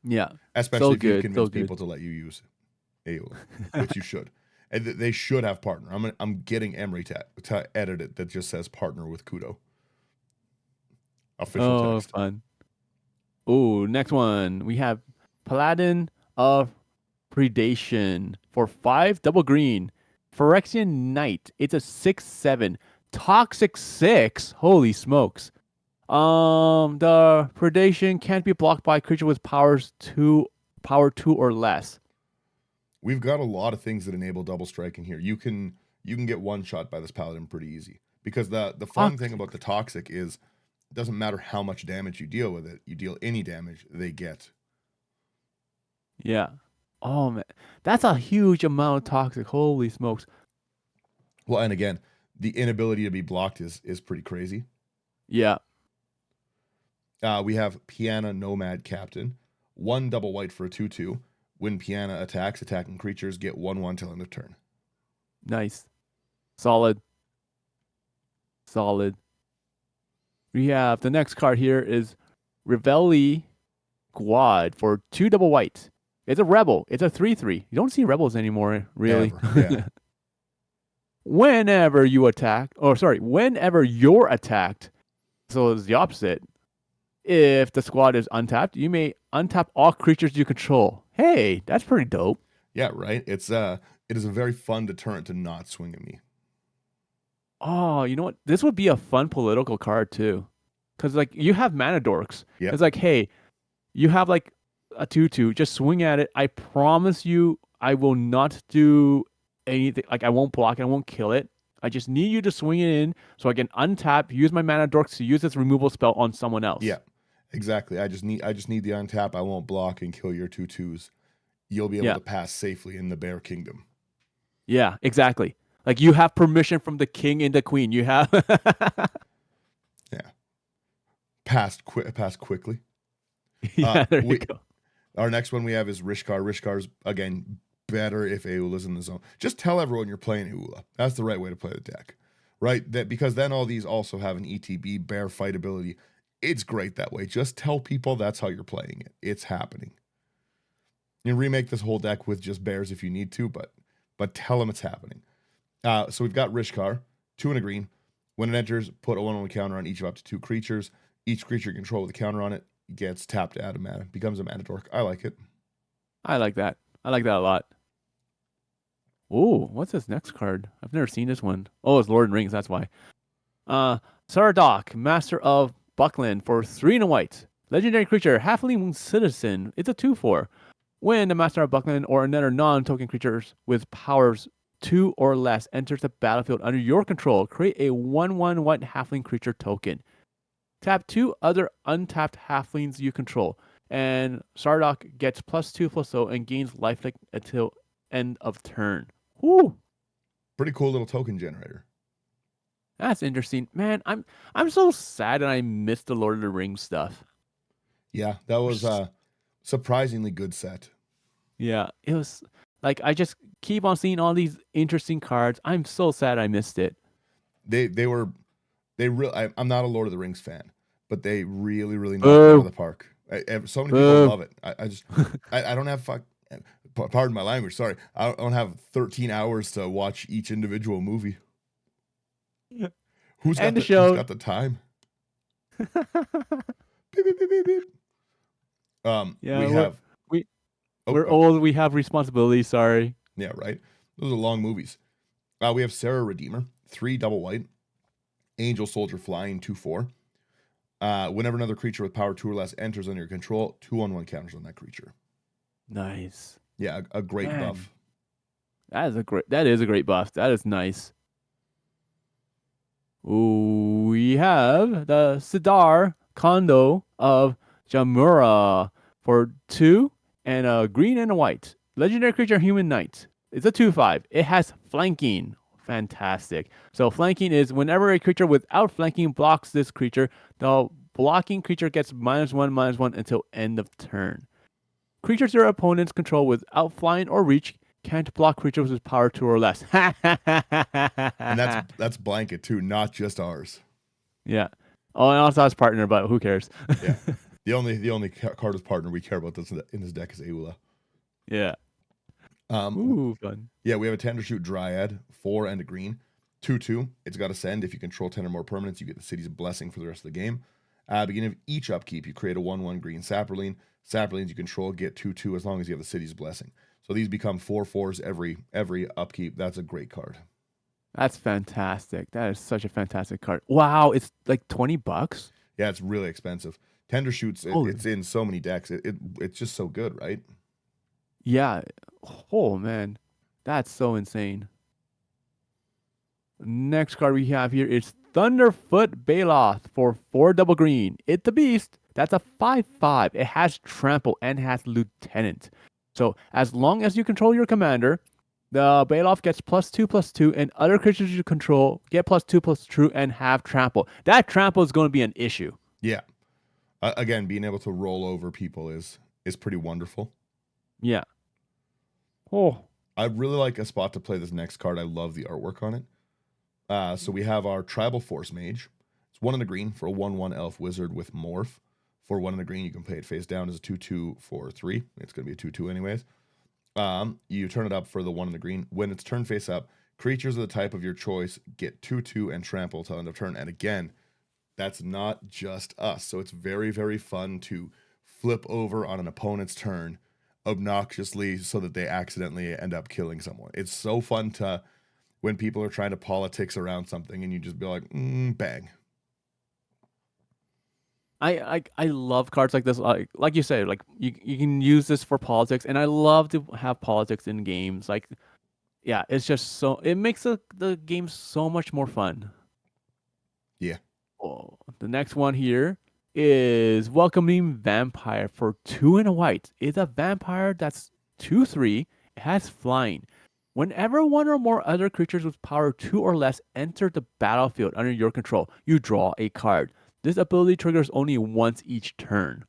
Yeah, especially if you convince people to let you use Ayula, which you should. And they should have partner. I'm getting Emery to edit it that just says partner with Kudo. Official text. Oh, fun. Oh, next one. We have Paladin of Predation for 5 double green. Phyrexian Knight. It's a 6/7. Toxic 6. Holy smokes. The predation can't be blocked by a creature with power 2 or less. We've got a lot of things that enable double striking here. You can get one shot by this paladin pretty easy. Because the fun thing about the toxic is it doesn't matter how much damage you deal with it. You deal any damage, they get. Yeah. Oh man, that's a huge amount of toxic. Holy smokes! Well, and again, the inability to be blocked is pretty crazy. Yeah. We have Piana Nomad Captain, 1 double white for a 2/2. When Piana attacks, attacking creatures get 1/1 till end of turn. Nice, solid. We have the next card here is Revelli Guad for 2 double white. It's a rebel. It's a 3/3. You don't see rebels anymore, really. Yeah. Whenever you're attacked, so it's the opposite. If the squad is untapped, you may untap all creatures you control. Hey, that's pretty dope. Yeah, right. It is a very fun deterrent to not swing at me. Oh, you know what? This would be a fun political card too. Cause like you have mana dorks. Yep. It's like, hey, you have like a 2/2, just swing at it. I promise you I will not do anything. Like I won't block it, I won't kill it. I just need you to swing it in so I can untap, use my mana dorks to use this removal spell on someone else. Yeah. Exactly. I just need the untap. I won't block and kill your 2/2s. You'll be able Yeah. to pass safely in the Bear Kingdom. Yeah, exactly. Like you have permission from the king and the queen. You have Yeah. Pass quickly. Yeah, there you We go. Our next one we have is Rishkar. Rishkar's again better if Ayula's in the zone. Just tell everyone you're playing Ayula. That's the right way to play the deck. Right? That because then all these also have an ETB bear fight ability. It's great that way. Just tell people that's how you're playing it. It's happening. You can remake this whole deck with just bears if you need to, but tell them it's happening. So we've got Rishkar, 2 and a green. When it enters, put a 1/1 counter on each of up to 2 creatures. Each creature you control with a counter on it gets tapped to add a mana. Becomes a mana dork. I like it. I like that. I like that a lot. Ooh, what's this next card? I've never seen this one. Oh, it's Lord and Rings, that's why. Sardok, Master of Buckland for 3 and a white. Legendary creature, Halfling Citizen. It's a 2/4. When the Master of Buckland or another non-token creatures with powers 2 or less enters the battlefield under your control, create a 1/1 white halfling creature token. Tap 2 other untapped halflings you control, and Sardok gets +2/+0 and gains lifelink until end of turn. Whoo! Pretty cool little token generator. That's interesting. Man, I'm so sad that I missed the Lord of the Rings stuff. Yeah, that was a surprisingly good set. Yeah, it was like I just keep on seeing all these interesting cards. I'm so sad I missed it. I'm not a Lord of the Rings fan, but they really knocked it out of Boo. the park. So many people Boo. love it. I don't have pardon my language. Sorry, I don't have 13 hours to watch each individual movie. Who's And the who's show. got the time? Beep, beep, beep, beep, beep. Yeah, We have we're old. We have responsibilities. Sorry. yeah, right. Those are long movies. We have Sarah Redeemer, 3 double white, Angel Soldier Flying 2/4. Whenever another creature with power 2 or less enters under your control, 2/1 counters on that creature. Nice. Yeah, a great Man, buff. that is a great buff. That is nice. Ooh, we have the Sidar Kondo of Jamura for 2 and a green and a white. Legendary creature, human knight. It's a 2/5. It has flanking. Fantastic. So flanking is whenever a creature without flanking blocks this creature, the blocking creature gets -1/-1 until end of turn. Creatures your opponents control without flying or reach can't block creatures with power 2 or less. And that's blanket too, not just ours. Yeah. Oh, and also has partner, but who cares? Yeah. The only card with partner we care about this in this deck is Ayula. Yeah. Ooh, fun. Yeah, we have a Tender Shoot Dryad, 4 and a green. 2/2. It's got Ascend. If you control 10 or more permanents, you get the city's blessing for the rest of the game. Beginning of each upkeep, you create a 1/1 green Saproline. Saprolines you control get 2/2 as long as you have the city's blessing. So these become 4/4s every upkeep. That's a great card. That's fantastic. That is such a fantastic card. Wow, it's like $20. Yeah, it's really expensive. Tender Shoots, Holy. it's in so many decks. It's just so good, right? Yeah. Oh man, that's so insane. Next card we have here is Thunderfoot Baloth for 4 double green. It's a beast. That's a 5/5. It has trample and has lieutenant. So as long as you control your commander, the Baloth gets +2/+2, and other creatures you control get +2/+2 and have trample. That trample is going to be an issue. Yeah. Again, being able to roll over people is pretty wonderful. Yeah. Oh. I really like a spot to play this next card. I love the artwork on it. So we have our Tribal Force Mage. It's 1 in the green for a 1/1 elf wizard with morph. For 1 in the green, you can play it face down as a 2/2 for 3. It's going to be a 2/2 anyways. You turn it up for the 1 in the green. When it's turn face up, creatures of the type of your choice get 2/2 and trample till end of turn. And again, that's not just us. So it's very, very fun to flip over on an opponent's turn obnoxiously so that they accidentally end up killing someone. It's so fun to when people are trying to politics around something and you just be like, bang. I love cards like this. Like you said, like you can use this for politics, and I love to have politics in games. Like, yeah, it's just so it makes the game so much more fun. Yeah. Oh, the next one here is Welcoming Vampire for 2 and a white. It's a vampire that's 2/3. It has flying. Whenever one or more other creatures with power 2 or less enter the battlefield under your control, you draw a card. This ability triggers only once each turn.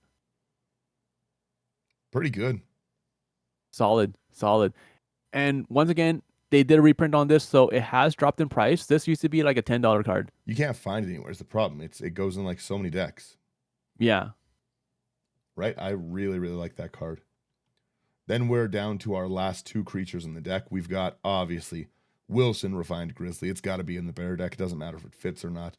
Pretty good. Solid, solid. And once again, they did a reprint on this, so it has dropped in price. This used to be like a $10 card. You can't find it anywhere is the problem. It goes in like so many decks. Yeah. Right? I really, really like that card. Then we're down to our last two creatures in the deck. We've got, obviously, Wilson, Refined Grizzly. It's got to be in the bear deck. It doesn't matter if it fits or not.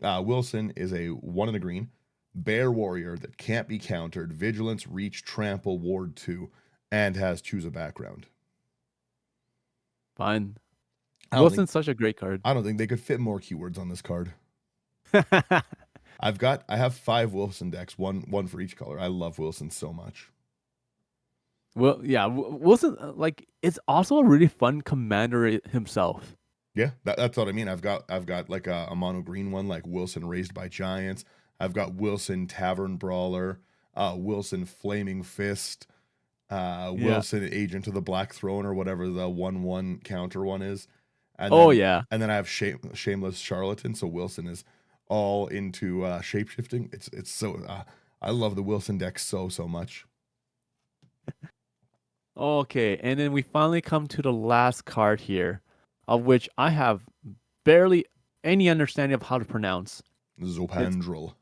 Wilson is a 1 in a green bear warrior that can't be countered, vigilance, reach, trample, ward 2, and has choose a background. Fine. Wilson's such a great card. I don't think they could fit more keywords on this card. I have 5 Wilson decks, one for each color. I love Wilson so much. Well, yeah, Wilson, like, it's also a really fun commander himself. Yeah, that's what I mean. I've got like a mono green one, like Wilson Raised by Giants. I've got Wilson Tavern Brawler, Wilson Flaming Fist, Wilson Agent of the Black Throne, or whatever the 1/1 counter one is. And and then I have Shameless Charlatan. So Wilson is all into shapeshifting. It's so I love the Wilson deck so much. Okay, and then we finally come to the last card here, of which I have barely any understanding of how to pronounce. Zopandrel.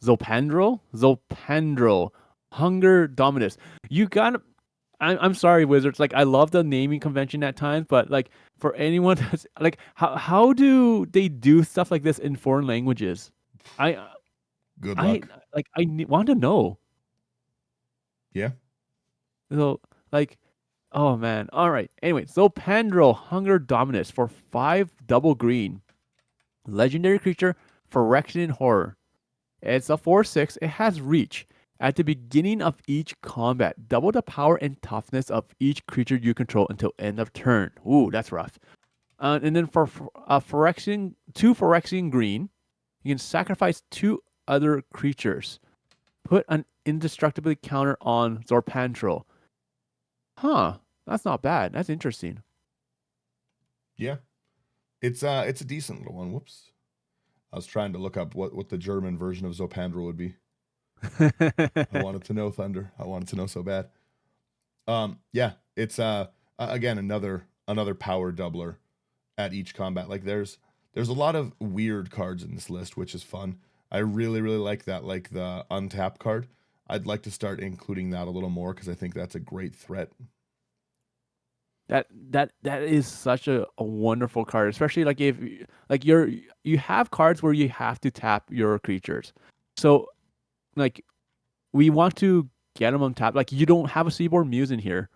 Zopandrel. Hunger Dominus. You got. I'm sorry, Wizards. Like, I love the naming convention at times, but like for anyone that's like, how do they do stuff like this in foreign languages? Good luck. I want to know. Yeah. So like, oh man. All right. Anyway, Zopandrel Hunger Dominus for 5 double green. Legendary creature, Phyrexian Horror. It's a 4/6. It has reach. At the beginning of each combat, double the power and toughness of each creature you control until end of turn. Ooh, that's rough. And then for Phyrexian, 2 Phyrexian green, you can sacrifice 2 other creatures. Put an indestructibility counter on Zopandrel. Huh, that's not bad. That's interesting. Yeah. It's a decent little one. Whoops. I was trying to look up what the German version of Zopandrel would be. I wanted to know Thunder. I wanted to know so bad. Yeah, it's again another power doubler at each combat. Like there's a lot of weird cards in this list, which is fun. I really like that, like the untap card. I'd like to start including that a little more because I think that's a great threat. That is such a wonderful card, especially like if like you have cards where you have to tap your creatures. So like we want to get them untapped. Like you don't have a Seaboard Muse in here.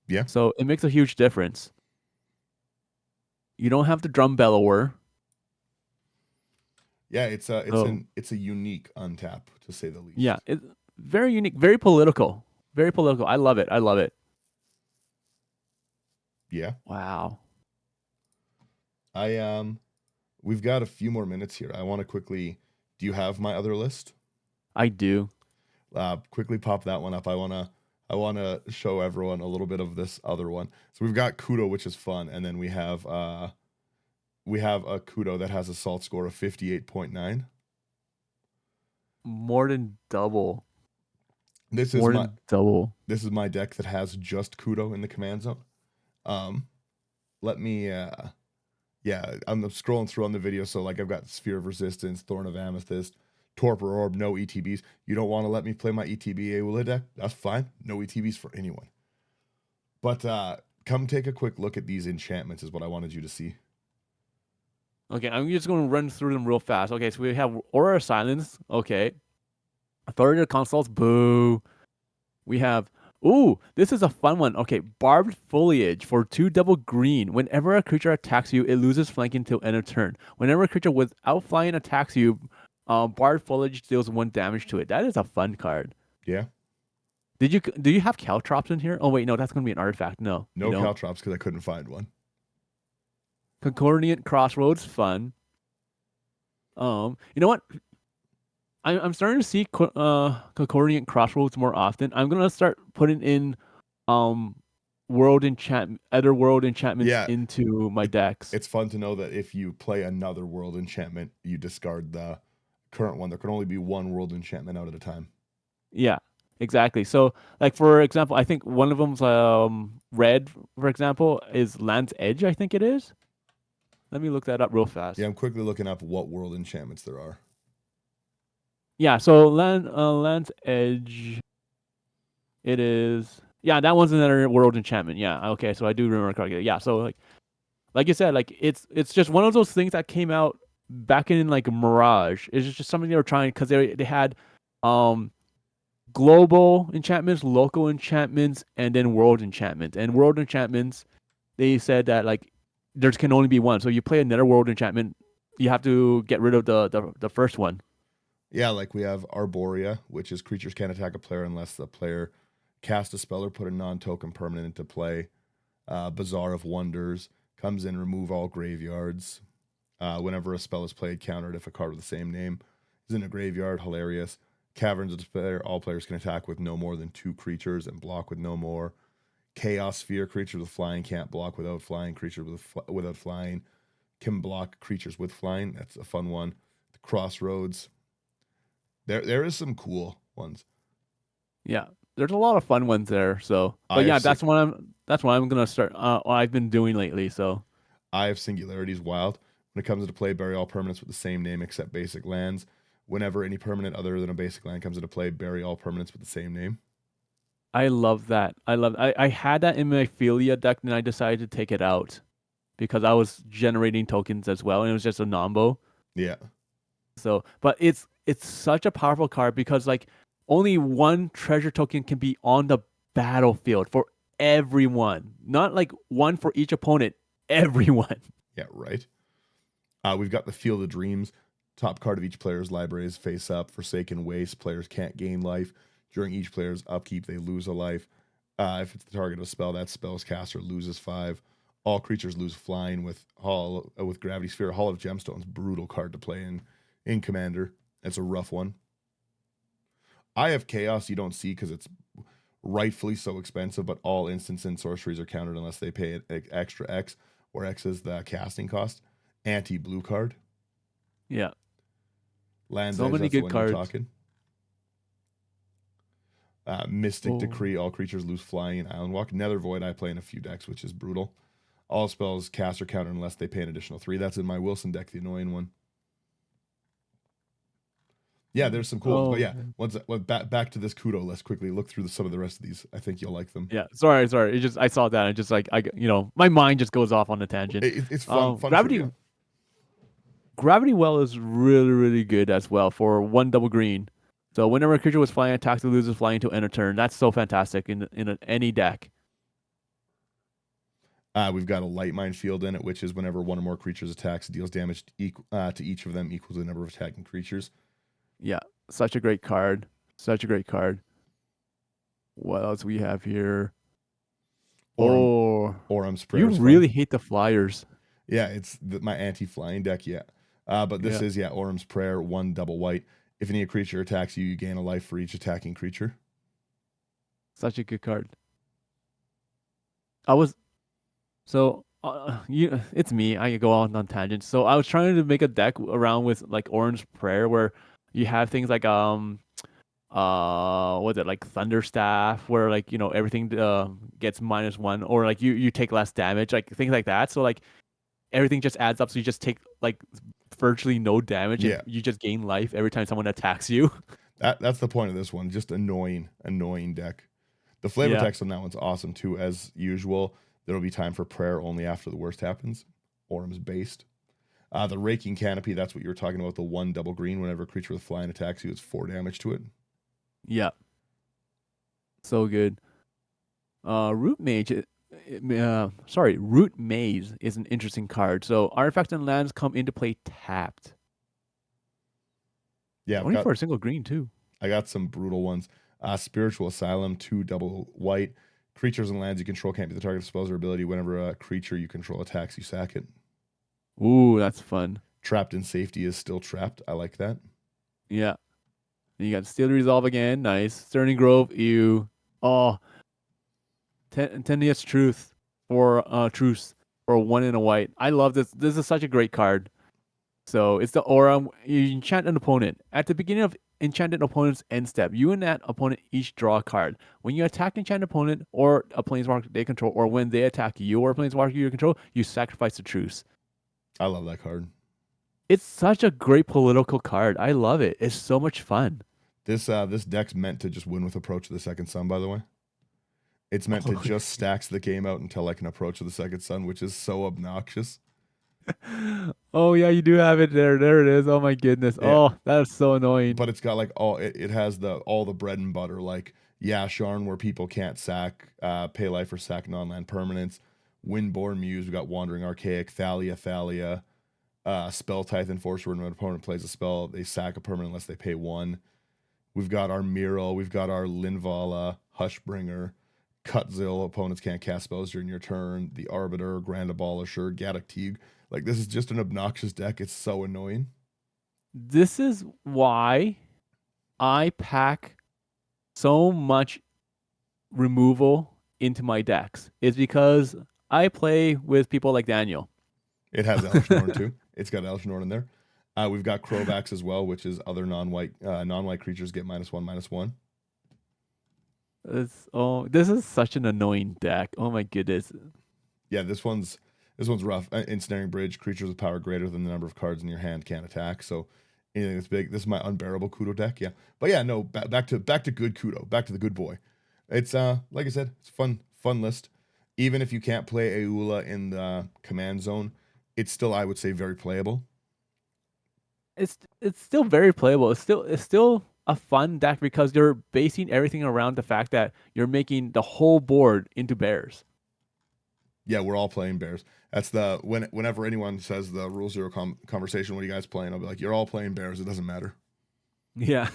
Yeah. So it makes a huge difference. You don't have the Drum Bellower. Yeah, it's a unique untap to say the least. Yeah, it's very unique, very political. Very political. I love it. I love it. Yeah. Wow. We've got a few more minutes here. I want to quickly. Do you have my other list? I do. Quickly pop that one up. I wanna show everyone a little bit of this other one. So we've got Kudo, which is fun, and then we have a Kudo that has a salt score of 58.9. More than double. This is my deck that has just Kudo in the command zone. Let me I'm scrolling through on the video, so like I've got Sphere of Resistance, Thorn of Amethyst, Torpor Orb, no ETBs. You don't want to let me play my ETB Ayula deck? That's fine. No ETBs for anyone. But come take a quick look at these enchantments is what I wanted you to see. Okay, I'm just going to run through them real fast. Okay, so we have Aura of Silence. Okay. Authority of Consults. Boo. We have, ooh, this is a fun one. Okay, Barbed Foliage for 2 double green. Whenever a creature attacks you, it loses flanking until end of turn. Whenever a creature without flying attacks you, Barbed Foliage deals 1 damage to it. That is a fun card. Yeah. Do you have Caltrops in here? Oh wait, no, that's going to be an artifact. No, you No don't. Caltrops because I couldn't find one. Concordant Crossroads, fun. You know what? I'm starting to see Concordant Crossroads more often. I'm gonna start putting in um other world enchantments Yeah, into my decks. it's fun to know that if you play another world enchantment, you discard the current one. There can only be one world enchantment out at a time. Yeah, exactly. So, like for example, I think one of them's red. For example, is Land's Edge. I think it is. Let me look that up real Yeah, fast. I'm quickly looking up what world enchantments there are. Yeah. So Land's Edge. It is. Yeah, that one's another world enchantment. Yeah. Okay. So I do remember correctly. Yeah. So like you said, like it's just one of those things that came out back in like Mirage. It's just something they were trying because they had um global enchantments, local enchantments, and then world enchantments. And world enchantments, they said that like there can only be one. So you play another world enchantment, you have to get rid of the first one. Yeah, like we have Arborea, which is creatures can't attack a player unless the player cast a spell or put a non-token permanent into play. Bazaar of Wonders comes in, remove all graveyards. Whenever a spell is played, countered if a card with the same name is in a graveyard. Hilarious. Caverns of Despair, all players can attack with no more than 2 creatures and block with no more. Chaos Sphere, creatures with flying can't block without flying. Creatures without flying can block creatures with flying. That's a fun one. The Crossroads. There is some cool ones. Yeah, there's a lot of fun ones there. So, I but have yeah, si- that's what I'm gonna start. I've been doing lately. So I have Singularities Wild. When it comes into play, bury all permanents with the same name except basic lands. Whenever any permanent other than a basic land comes into play, bury all permanents with the same name. I love that. I had that in my Philia deck, and I decided to take it out because I was generating tokens as well, and it was just a nombo. Yeah. So, but it's such a powerful card because like only one treasure token can be on the battlefield for everyone, not like one for each opponent. Everyone. Yeah, right. We've got the Field of Dreams. Top card of each player's library is face up. Forsaken Waste. Players can't gain life. During each player's upkeep, they lose a life. If it's the target of a spell, that spell's caster loses 5. All creatures lose flying with Gravity Sphere. Hall of Gemstones, brutal card to play in Commander. It's a rough one. I have Chaos you don't see because it's rightfully so expensive, but all instants and sorceries are countered unless they pay extra X, where X is the casting cost. Anti-blue card. Yeah. Land's So Edge, many that's the good one you're cards. talking. Mystic Oh. Decree, all creatures lose flying in Island Walk. Nether Void, I play in a few decks, which is brutal. All spells cast or counter unless they pay an additional 3. That's in my Wilson deck, the annoying one. Yeah, there's some cool ones. But Oh. yeah, back to this Kudo, let's quickly look through some of the rest of these. I think you'll like them. Yeah. Sorry. It just I saw that and just like my mind just goes off on a tangent. It's fun Gravity trivia. Gravity Well is really good as well for 1 double green. So whenever a creature was flying attacks, it loses flying to end of turn. That's so fantastic in any deck. We've got a Light Mine Field in it, which is whenever one or more creatures attacks, it deals damage to each of them equal to the number of attacking creatures. Yeah, such a great card. Such a great card. What else we have here? Orum's You Prayer is fun. really hate the flyers. Yeah, it's my anti-flying deck. Yeah, but this Yeah, is Orum's Prayer, 1 double white. If any creature attacks you, you gain a life for each attacking creature. such a good card. I was it's me. I go on tangents. So I was trying to make a deck around with like Orange Prayer where you have things like was it like Thunderstaff where like everything gets -1 or like you take less damage, like things like that. So like everything just adds up, so you just take like virtually no damage and Yeah, you just gain life every time someone attacks you. that's the point of this one. Just annoying deck. The flavor Yeah. text on that one's awesome too. As usual, there will be time for prayer only after the worst happens. Orum's based. The Raking Canopy, that's what you were talking about, the 1 double green. Whenever a creature with flying attacks you, it's 4 damage to it. Yeah. So good. Root Mage. Root Maze is an interesting card. So artifacts and lands come into play tapped. Yeah, Only for a single green too. I got some brutal ones. Spiritual Asylum, 2 double white. Creatures and lands you control can't be the target of spells or ability. Whenever a creature you control attacks, you sack it. Ooh, that's fun. Trapped in Safety is still trapped. I like that. Yeah. And you got Steel Resolve again. Nice. Sterling Grove, you. Oh. Tenuous Truth for Truce for 1 and a white. I love this. This is such a great card. So it's the aura. You enchant an opponent. At the beginning of enchanted opponent's end step, you and that opponent each draw a card. When you attack an enchanted opponent or a planeswalker they control, or when they attack you or a planeswalker you control, you sacrifice the truce. I love that card. It's such a great political card. I love it. It's so much fun. This deck's meant to just win with Approach of the Second Sun, by the way. It's meant to just stacks the game out until like an Approach of the Second Sun, which is so obnoxious. Oh yeah, you do have it there. There it is. Oh my goodness. Yeah. Oh, that's so annoying. But it's got like it has all the bread and butter, like Yasharn, where people can't sack, pay life or sack non-land permanents. Windborn Muse, we got Wandering Archaic, Thalia, Spell Tithe Enforcer. When an opponent plays a spell, they sack a permanent unless they pay 1. We've got our Mural, we've got our Linvala, Hushbringer, Cutzil, opponents can't cast spells during your turn, the Arbiter, Grand Abolisher, Gaddock Teague. Like, this is just an obnoxious deck. It's so annoying. This is why I pack so much removal into my decks. It's because I play with people like Daniel. It has Elesh Norn too. It's got Elesh Norn in there. We've got Crovax as well, which is other non-white creatures get -1/-1. This is such an annoying deck. Oh my goodness. Yeah, this one's rough. Ensnaring Bridge, creatures with power greater than the number of cards in your hand can't attack. So anything that's big. This is my unbearable Kudo deck. Yeah, but yeah, no. Back to good Kudo. Back to the good boy. It's like I said, it's fun list. Even if you can't play Ayula in the command zone, it's still, I would say, very playable. It's still very playable. It's still a fun deck because you're basing everything around the fact that you're making the whole board into bears. Yeah, we're all playing bears. That's whenever anyone says the Rule Zero conversation, what are you guys playing? I'll be like, you're all playing bears. It doesn't matter. Yeah.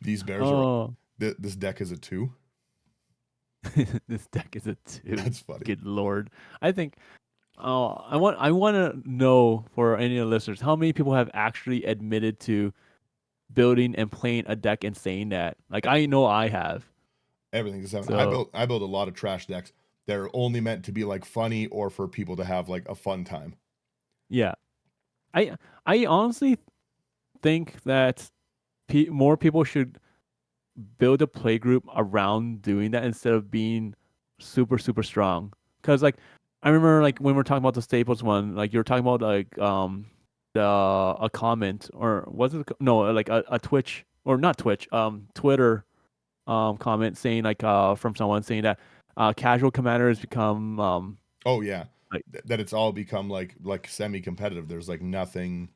These bears are. This deck is a 2. This deck is a 2. That's funny. Good lord. I think. I want to know for any of the listeners how many people have actually admitted to building and playing a deck and saying that. Like, I know I have. Everything's a 7. So, I built a lot of trash decks. They're only meant to be like funny or for people to have like a fun time. Yeah, I honestly think that more people should build a play group around doing that instead of being super strong. Because like I remember like when we're talking about the Staples one, like you were talking about like a comment, or was it like a Twitch, or not Twitch, Twitter comment saying like from someone saying that casual commanders become oh yeah, like, that it's all become like semi-competitive. There's like nothing,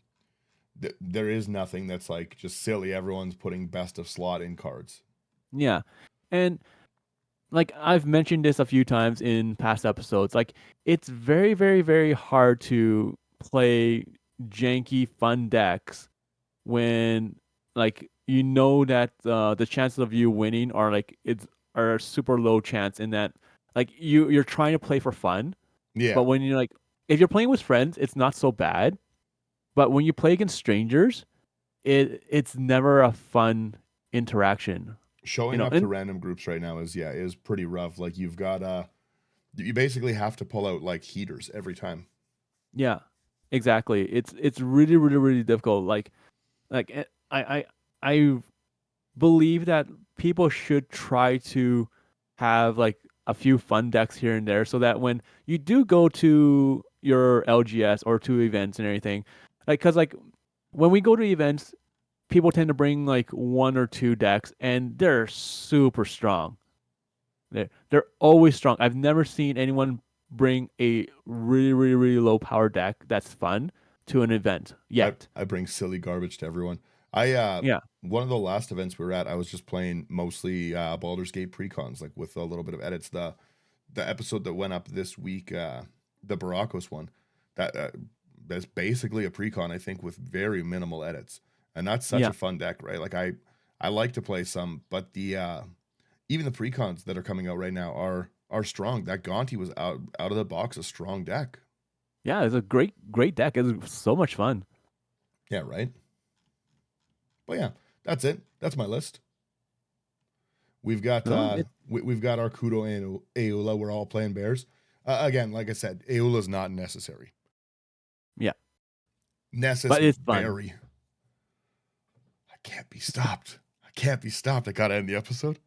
there is nothing that's like just silly. Everyone's putting best of slot in cards. Yeah. And like I've mentioned this a few times in past episodes, like it's very very hard to play janky fun decks when like you know that the chances of you winning are like are a super low chance, in that like you're trying to play for fun. Yeah. But when you're like, if you're playing with friends, it's not so bad. But when you play against strangers, it's never a fun interaction. Showing up to random groups right now is pretty rough. Like you've got you basically have to pull out like heaters every time. Yeah, exactly. It's really difficult. Like I believe that people should try to have like a few fun decks here and there, so that when you do go to your LGS or to events and everything, like because like when we go to events, people tend to bring like 1 or 2 decks, and they're super strong. They're always strong. I've never seen anyone bring a really, really, really low power deck that's fun to an event yet. I bring silly garbage to everyone. I Yeah. one of the last events we were at, I was just playing mostly Baldur's Gate precons, like with a little bit of edits. The episode that went up this week, the Barakos one, that's basically a precon, I think, with very minimal edits, and that's such Yeah. a fun deck, right? Like I like to play some, but the even the precons that are coming out right now are strong. That Gonti was out of the box a strong deck. Yeah, it's a great deck. It's so much fun. Yeah, right. But yeah, that's it. That's my list. We've got No, we've got our Kudo and Ayula. We're all playing bears. Again, like I said, Ayula's not necessary. yeah, but it's fun. Necessary. I can't be stopped. I can't be stopped. I gotta end the episode.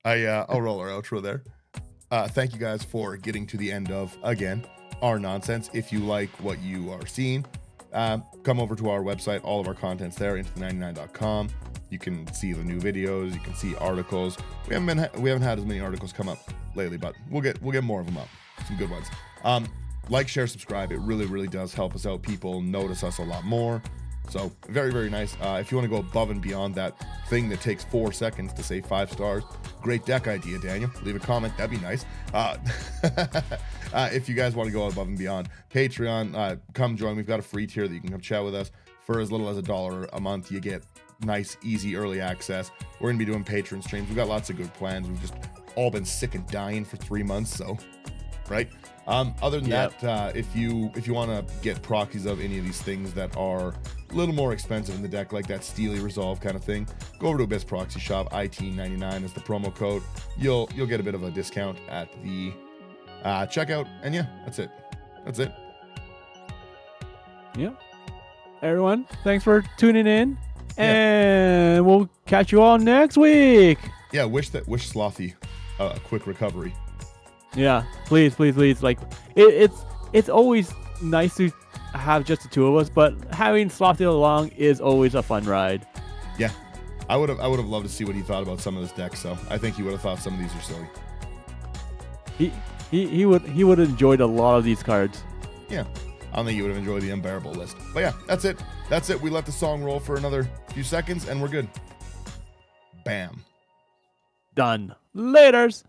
I'll roll our outro there. Thank you guys for getting to the end of, again, our nonsense. If you like what you are seeing, come over to our website. All of our content's there, into99.com. You can see the new videos. You can see articles. We haven't had as many articles come up lately, but we'll get more of them up. Some good ones. Like, share, subscribe. It really, really does help us out. People notice us a lot more. So very, very nice. If you want to go above and beyond that thing that takes 4 seconds to say 5 stars, great deck idea, Daniel. Leave a comment. That'd be nice. If you guys want to go above and beyond, Patreon, come join. We've got a free tier that you can come chat with us for as little as $1 a month. You get nice, easy, early access. We're going to be doing patron streams. We've got lots of good plans. We've just all been sick and dying for 3 months. So, right. Other than that, if you want to get proxies of any of these things that are a little more expensive in the deck, like that Steely Resolve kind of thing, go over to Abyss Proxy Shop. IT99 is the promo code. You'll get a bit of a discount at the checkout. And yeah, that's it. Yeah. Everyone, thanks for tuning in, and we'll catch you all next week. Yeah, wish Slothy a quick recovery. Yeah, please. Like, it's always nice to have just the two of us, but having Slothy along is always a fun ride. Yeah, I would have loved to see what he thought about some of this deck. So I think he would have thought some of these are silly. He would have enjoyed a lot of these cards. Yeah, I don't think he would have enjoyed the unbearable list. But yeah, that's it. We let the song roll for another few seconds, and we're good. Bam. Done. Laters.